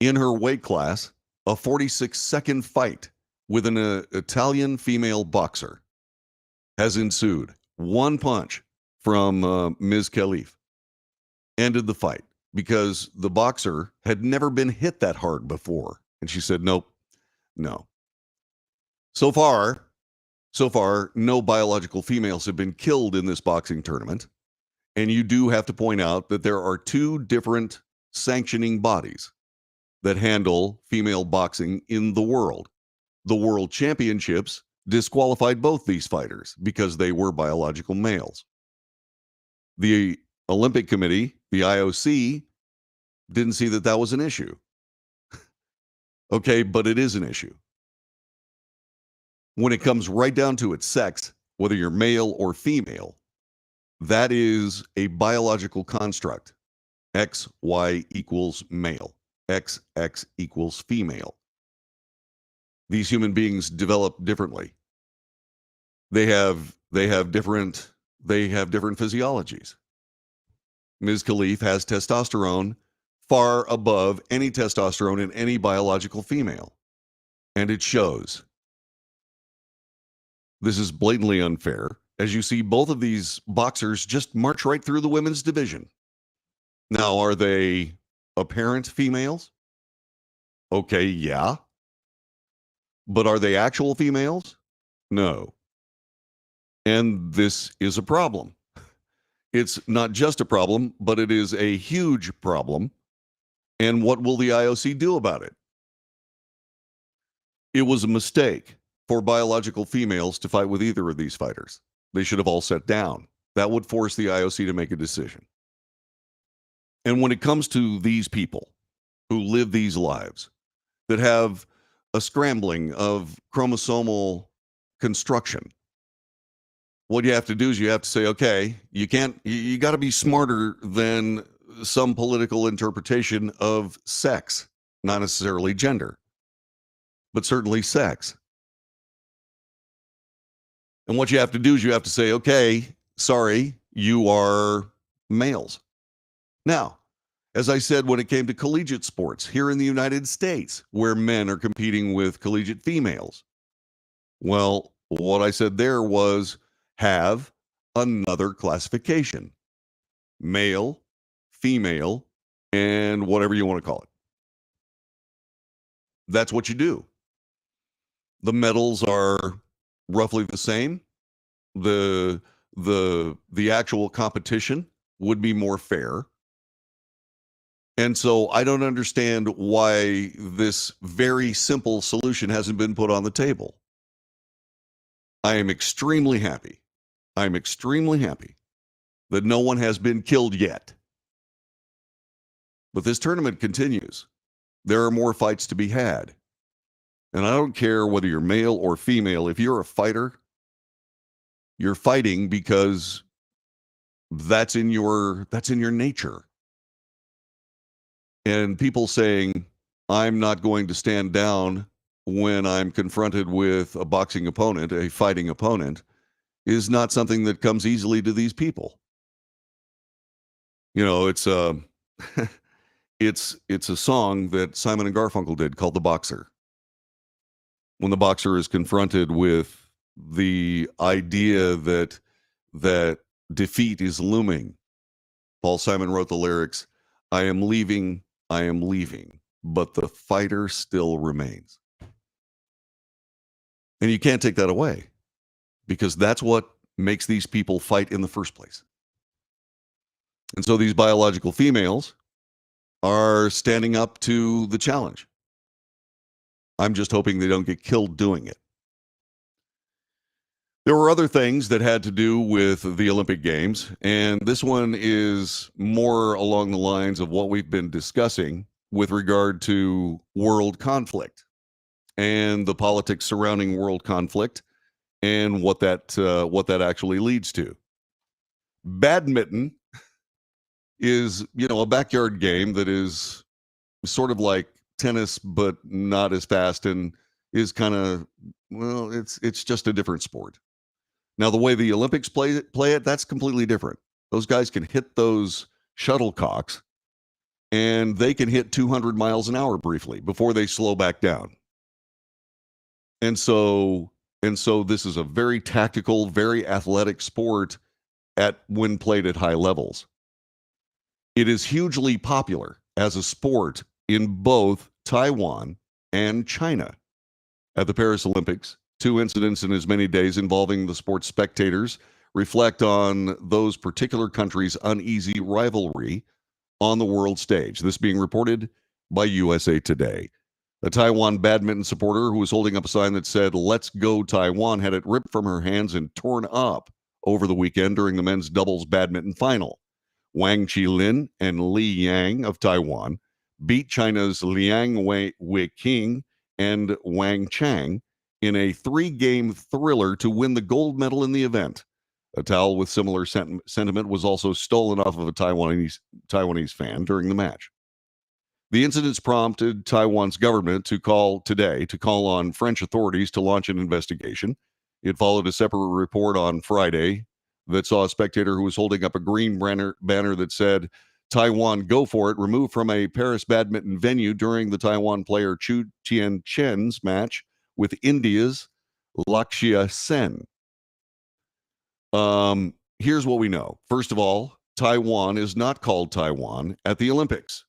In her weight class, a 46-second fight with an Italian female boxer has ensued. One punch from Ms. Khalif ended the fight because the boxer had never been hit that hard before. And she said, nope, no. So far, no biological females have been killed in this boxing tournament. And you do have to point out that there are two different sanctioning bodies that handle female boxing in the world. The World Championships disqualified both these fighters because they were biological males. The Olympic Committee, the IOC, didn't see that was an issue. Okay, but it is an issue. When it comes right down to its sex, whether you're male or female, that is a biological construct. XY equals male. XX equals female. These human beings develop differently. They have different physiologies. Ms. Khalif has testosterone far above any testosterone in any biological female. And it shows. This is blatantly unfair, as you see both of these boxers just march right through the women's division. Now, are they apparent females? Okay, yeah. But are they actual females? No. And this is a problem. It's not just a problem, but it is a huge problem. And what will the IOC do about it? It was a mistake for biological females to fight with either of these fighters. They should have all sat down. That would force the IOC to make a decision. And when it comes to these people who live these lives that have a scrambling of chromosomal construction, what you have to do is you have to say, okay, you got to be smarter than some political interpretation of sex. not necessarily gender, but certainly sex. And what you have to do is you have to say, okay, sorry, you are males. Now, as I said, when it came to collegiate sports here in the United States, where men are competing with collegiate females, well, what I said there was have another classification. Male, female, and whatever you want to call it. That's what you do. The medals are roughly the same. The actual competition would be more fair. And so I don't understand why this very simple solution hasn't been put on the table. I am extremely happy. I'm extremely happy that no one has been killed yet. But this tournament continues. There are more fights to be had. And I don't care whether you're male or female. If you're a fighter, you're fighting because that's in your nature. And people saying, I'm not going to stand down when I'm confronted with a boxing opponent, a fighting opponent, is not something that comes easily to these people. You know, it's a it's a song that Simon and Garfunkel did called The Boxer. When the boxer is confronted with the idea that defeat is looming, Paul Simon wrote the lyrics, I am leaving, but the fighter still remains. And you can't take that away because that's what makes these people fight in the first place. And so these biological females are standing up to the challenge. I'm just hoping they don't get killed doing it. There were other things that had to do with the Olympic Games, and this one is more along the lines of what we've been discussing with regard to world conflict and the politics surrounding world conflict and what that actually leads to. Badminton is, a backyard game that is sort of like tennis, but not as fast, and is kind of, it's just a different sport. Now, the way the Olympics play it, that's completely different. Those guys can hit those shuttlecocks, and they can hit 200 miles an hour briefly before they slow back down. And so this is a very tactical, very athletic sport when played at high levels. It is hugely popular as a sport in both Taiwan and China. At the Paris Olympics, 2 incidents in as many days involving the sport's spectators reflect on those particular countries' uneasy rivalry on the world stage. This being reported by USA Today. A Taiwan badminton supporter who was holding up a sign that said, "Let's go Taiwan," had it ripped from her hands and torn up over the weekend during the men's doubles badminton final. Wang Qilin and Li Yang of Taiwan beat China's Liang Weiqing and Wang Chang in a 3-game thriller to win the gold medal in the event. A towel with similar sentiment was also stolen off of a Taiwanese fan during the match. The incidents prompted Taiwan's government to call on French authorities to launch an investigation. It followed a separate report on Friday that saw a spectator who was holding up a green banner that said, "Taiwan, go for it," removed from a Paris badminton venue during the Taiwan player Chu Tien-chen's match with India's Lakshya Sen. Here's what we know. First of all, Taiwan is not called Taiwan at the Olympics.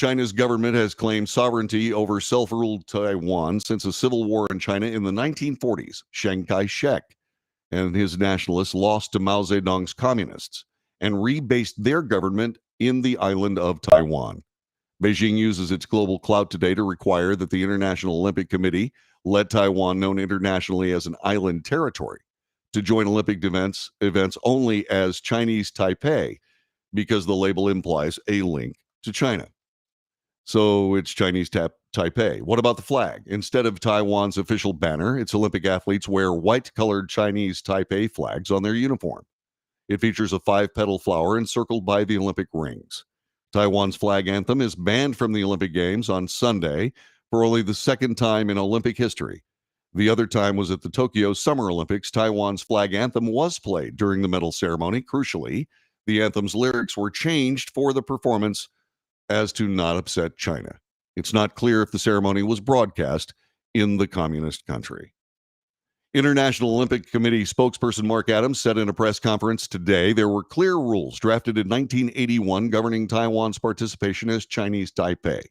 China's government has claimed sovereignty over self-ruled Taiwan since a civil war in China in the 1940s. Chiang Kai-shek and his nationalists lost to Mao Zedong's communists and rebased their government in the island of Taiwan. Beijing uses its global clout today to require that the International Olympic Committee let Taiwan, known internationally as an island territory, to join Olympic events only as Chinese Taipei, because the label implies a link to China. So it's Chinese Taipei. What about the flag? Instead of Taiwan's official banner, its Olympic athletes wear white-colored Chinese Taipei flags on their uniform. It features a 5-petal flower encircled by the Olympic rings. Taiwan's flag anthem is banned from the Olympic Games on Sunday for only the second time in Olympic history. The other time was at the Tokyo Summer Olympics. Taiwan's flag anthem was played during the medal ceremony. Crucially, the anthem's lyrics were changed for the performance as to not upset China. It's not clear if the ceremony was broadcast in the communist country. International Olympic Committee spokesperson Mark Adams said in a press conference today there were clear rules drafted in 1981 governing Taiwan's participation as Chinese Taipei.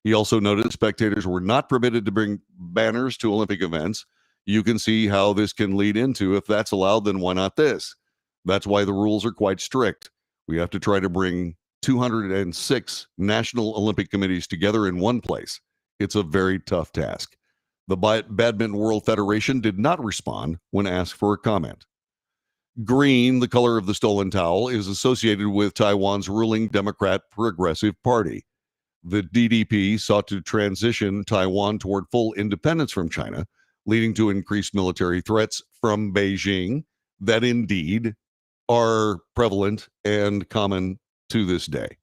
He also noted spectators were not permitted to bring banners to Olympic events. You can see how this can lead into, if that's allowed, then why not this? That's why the rules are quite strict. We have to try to bring 206 national Olympic committees together in one place. It's a very tough task. The Badminton World Federation did not respond when asked for a comment. Green, the color of the stolen towel, is associated with Taiwan's ruling Democrat Progressive Party. The DDP sought to transition Taiwan toward full independence from China, leading to increased military threats from Beijing that indeed are prevalent and common to this day.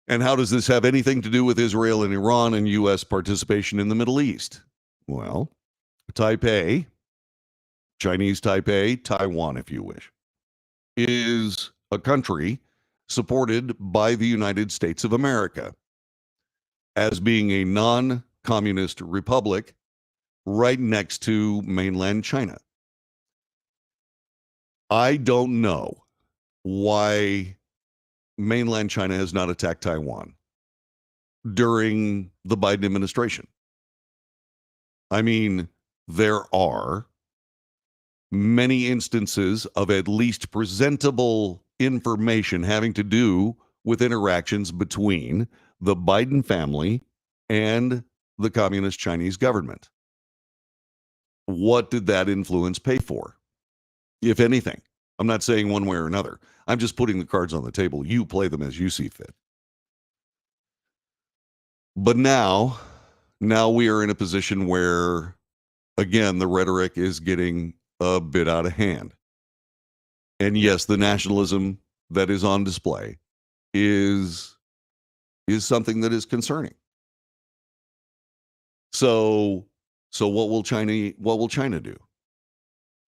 And how does this have anything to do with Israel and Iran and U.S. participation in the Middle East? Well, Taipei, Chinese Taipei, Taiwan, if you wish, is a country supported by the United States of America as being a non-communist republic right next to mainland China. I don't know why mainland China has not attacked Taiwan during the Biden administration. I mean, there are many instances of at least presentable information having to do with interactions between the Biden family and the Communist Chinese government. What did that influence pay for, if anything? I'm not saying one way or another. I'm just putting the cards on the table. You play them as you see fit. But now we are in a position where, again, the rhetoric is getting a bit out of hand. And yes, the nationalism that is on display is something that is concerning. So what will China do?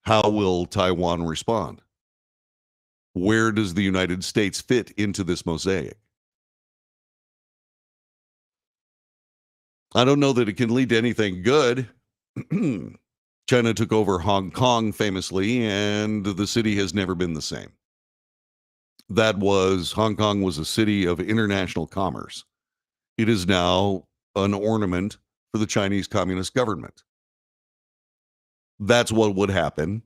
How will Taiwan respond? Where does the United States fit into this mosaic? I don't know that it can lead to anything good. China took over Hong Kong famously, and the city has never been the same. Hong Kong was a city of international commerce. It is now an ornament for the Chinese Communist government. That's what would happen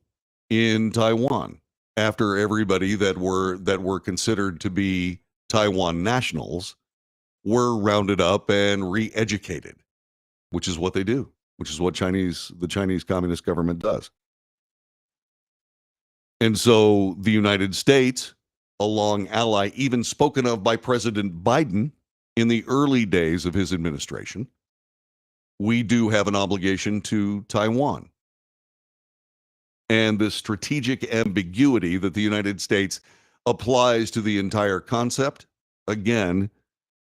in Taiwan after everybody that were considered to be Taiwan nationals were rounded up and re-educated, which is what they do, which is what the Chinese Communist government does. And so the United States, a long ally, even spoken of by President Biden in the early days of his administration, we do have an obligation to Taiwan. And the strategic ambiguity that the United States applies to the entire concept, again,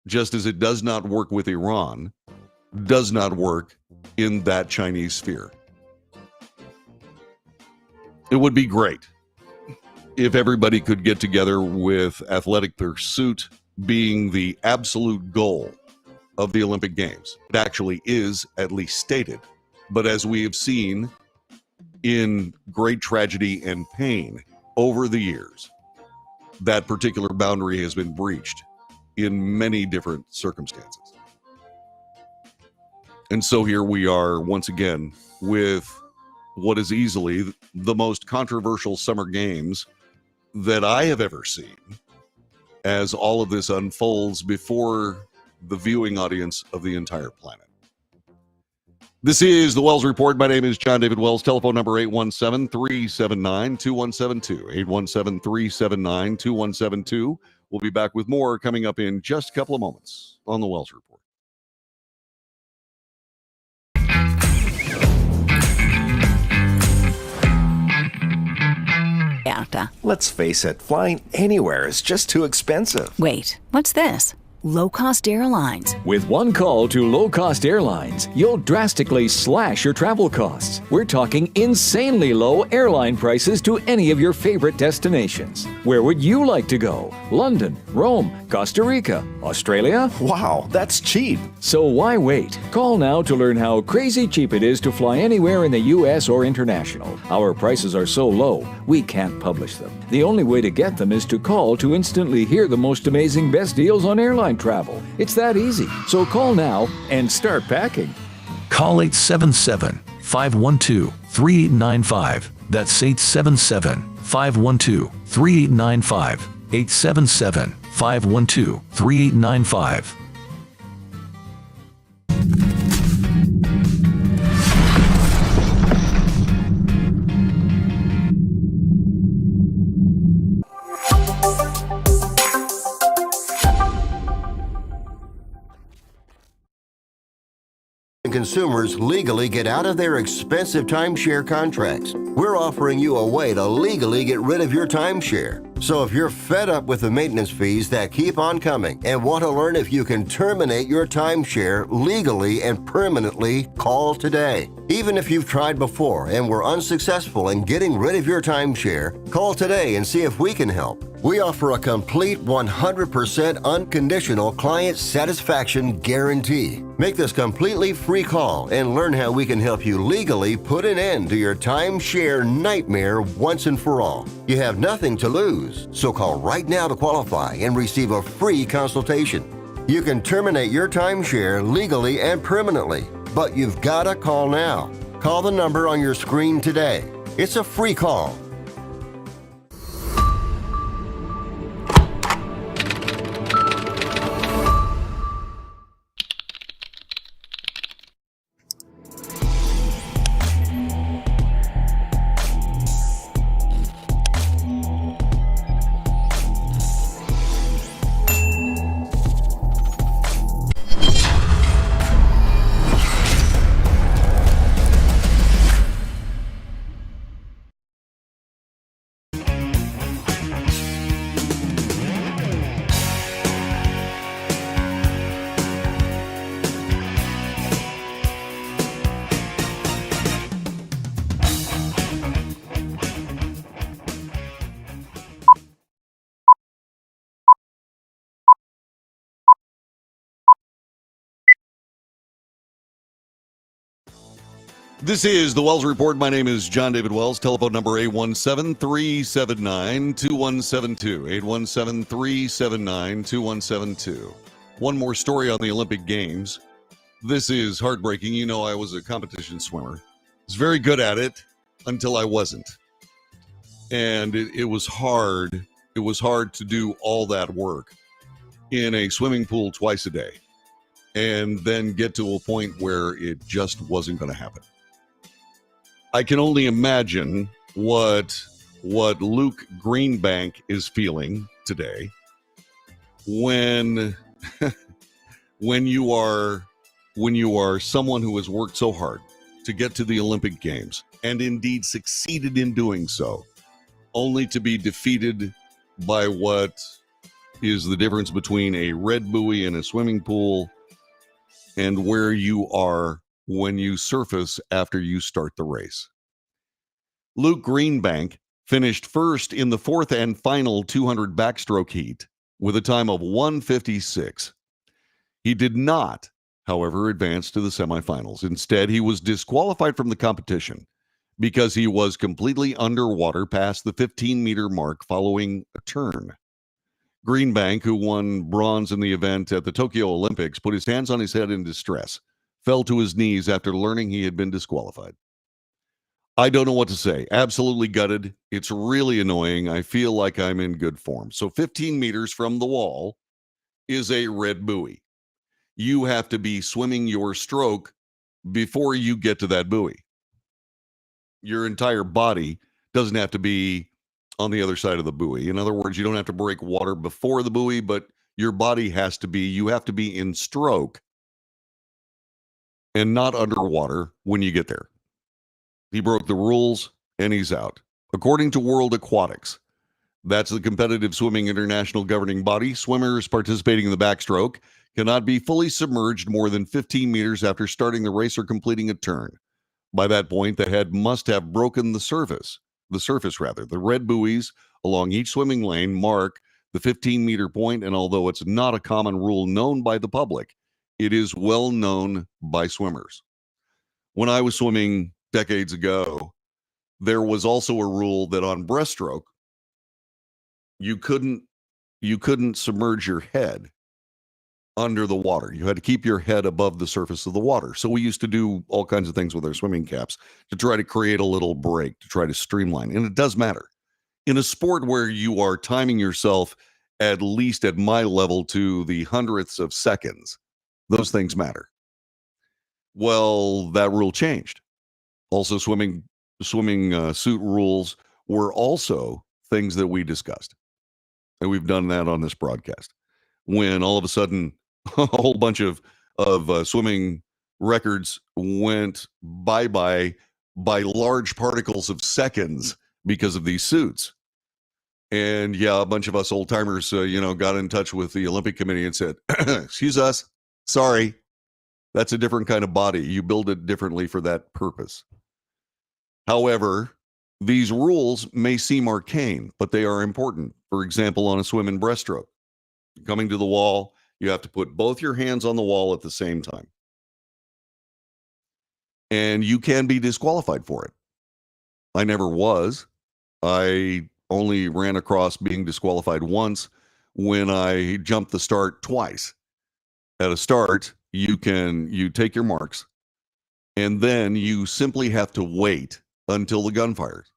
just as it does not work with Iran, does not work in that Chinese sphere. It would be great if everybody could get together with athletic pursuit being the absolute goal of the Olympic Games. It actually is at least stated. But as we have seen in great tragedy and pain over the years, that particular boundary has been breached in many different circumstances. And so here we are once again with what is easily the most controversial summer games that I have ever seen as all of this unfolds before the viewing audience of the entire planet. This is the Wells Report. My name is John David Wells. Telephone number 817-379-2172. 817-379-2172. We'll be back with more coming up in just a couple of moments on the Wells Report. Vallarta. Let's face it, flying anywhere is just too expensive. Wait, what's this? Low-cost airlines. With one call to low-cost airlines, you'll drastically slash your travel costs. We're talking insanely low airline prices to any of your favorite destinations. Where would you like to go? London, Rome, Costa Rica, Australia? Wow, that's cheap. So why wait? Call now to learn how crazy cheap it is to fly anywhere in the U.S. or international. Our prices are so low, we can't publish them. The only way to get them is to call to instantly hear the most amazing best deals on airline travel. It's that easy. So call now and start packing. Call 877-512-3895. That's 877-512-3895. 877-512-3895. Consumers legally get out of their expensive timeshare contracts. We're offering you a way to legally get rid of your timeshare. So if you're fed up with the maintenance fees that keep on coming and want to learn if you can terminate your timeshare legally and permanently, call today. Even if you've tried before and were unsuccessful in getting rid of your timeshare, call today and see if we can help. We offer a complete 100% unconditional client satisfaction guarantee. Make this completely free call and learn how we can help you legally put an end to your timeshare nightmare once and for all. You have nothing to lose, so call right now to qualify and receive a free consultation. You can terminate your timeshare legally and permanently, but you've got to call now. Call the number on your screen today. It's a free call. This is the Wells Report. My name is John David Wells. Telephone number 817-379-2172. 817-379-2172. One more story on the Olympic Games. This is heartbreaking. You know, I was a competition swimmer. I was very good at it until I wasn't. And it was hard. It was hard to do all that work in a swimming pool twice a day and then get to a point where it just wasn't going to happen. I can only imagine what Luke Greenbank is feeling today when when you are someone who has worked so hard to get to the Olympic Games and indeed succeeded in doing so, only to be defeated by what is the difference between a red buoy in a swimming pool and where you are when you surface after you start the race. Luke Greenbank finished first in the fourth and final 200 backstroke heat with a time of 1:56. He did not, however, advance to the semifinals. Instead, he was disqualified from the competition because he was completely underwater past the 15-meter mark following a turn. Greenbank, who won bronze in the event at the Tokyo Olympics, put his hands on his head in distress, fell to his knees after learning he had been disqualified. I don't know what to say. Absolutely gutted. It's really annoying. I feel like I'm in good form. So 15 meters from the wall is a red buoy. You have to be swimming your stroke before you get to that buoy. Your entire body doesn't have to be on the other side of the buoy. In other words, you don't have to break water before the buoy, but your body has to be, you have to be in stroke and not underwater when you get there. He broke the rules and he's out. According to World Aquatics, that's the competitive swimming international governing body, swimmers participating in the backstroke cannot be fully submerged more than 15 meters after starting the race or completing a turn. By that point, the head must have broken the surface. The red buoys along each swimming lane mark the 15-meter point, and although it's not a common rule known by the public, it is well known by swimmers. When I was swimming decades ago, there was also a rule that on breaststroke, you couldn't submerge your head under the water. You had to keep your head above the surface of the water. So we used to do all kinds of things with our swimming caps to try to create a little break, to try to streamline. And it does matter. In a sport where you are timing yourself at least at my level to the hundredths of seconds, those things matter. Well, that rule changed. Also, swimming suit rules were also things that we discussed. And we've done that on this broadcast. When all of a sudden, a whole bunch of swimming records went bye-bye by large particles of seconds because of these suits. And yeah, a bunch of us old timers, got in touch with the Olympic Committee and said, excuse us, sorry, that's a different kind of body. You build it differently for that purpose. However, these rules may seem arcane, but they are important. For example, on a swim and breaststroke, coming to the wall, you have to put both your hands on the wall at the same time. And you can be disqualified for it. I never was. I only ran across being disqualified once when I jumped the start twice. At a start, you take your marks, and then you simply have to wait until the gun fires.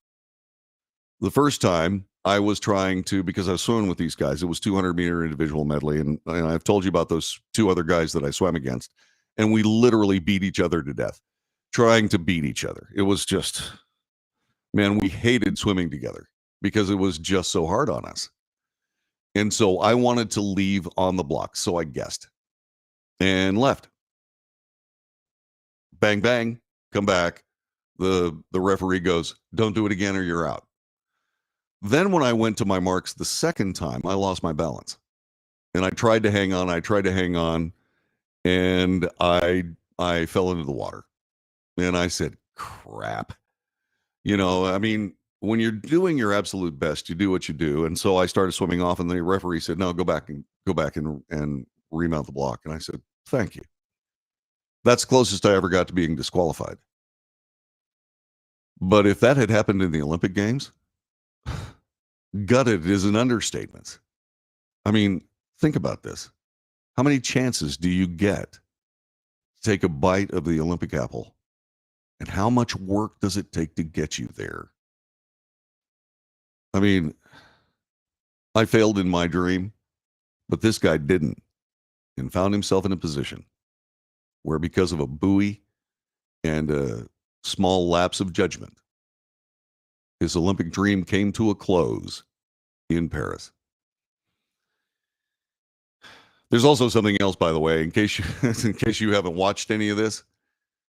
The first time I was trying to, because I was swimming with these guys, it was 200-meter individual medley, and I've told you about those two other guys that I swam against, and we literally beat each other to death, trying to beat each other. It was just, man, we hated swimming together because it was just so hard on us. And so I wanted to leave on the block, so I guessed and left. Bang, bang, come back. The referee goes, don't do it again or you're out. Then when I went to my marks the second time, I lost my balance. And I tried to hang on, and I fell into the water. And I said, crap. When you're doing your absolute best, you do what you do. And so I started swimming off, and the referee said, no, go back and remount the block. And I said, thank you. That's the closest I ever got to being disqualified. But if that had happened in the Olympic Games, gutted is an understatement. I mean, think about this. How many chances do you get to take a bite of the Olympic apple? And how much work does it take to get you there? I mean, I failed in my dream, but this guy didn't, and found himself in a position where, because of a buoy and a small lapse of judgment, his Olympic dream came to a close in Paris. There's also something else, by the way, in case you haven't watched any of this.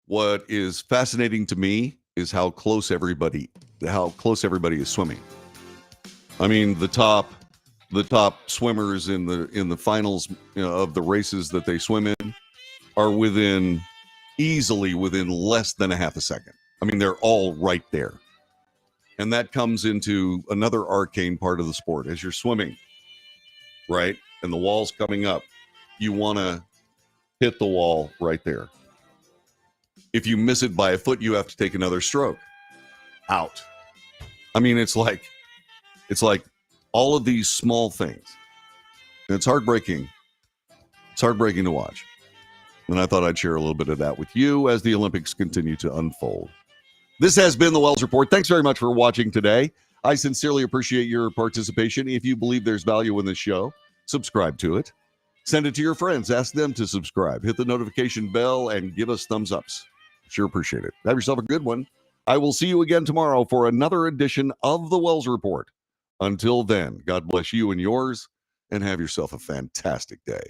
What is fascinating to me is how close everybody is swimming. I mean, the top swimmers in the finals of the races that they swim in are easily within less than a half a second. I mean, they're all right there. And that comes into another arcane part of the sport. As you're swimming, right, and the wall's coming up, you want to hit the wall right there. If you miss it by a foot, you have to take another stroke. Out. I mean, it's like all of these small things. And it's heartbreaking. It's heartbreaking to watch. And I thought I'd share a little bit of that with you as the Olympics continue to unfold. This has been the Wells Report. Thanks very much for watching today. I sincerely appreciate your participation. If you believe there's value in this show, subscribe to it. Send it to your friends. Ask them to subscribe. Hit the notification bell and give us thumbs ups. Sure appreciate it. Have yourself a good one. I will see you again tomorrow for another edition of the Wells Report. Until then, God bless you and yours, and have yourself a fantastic day.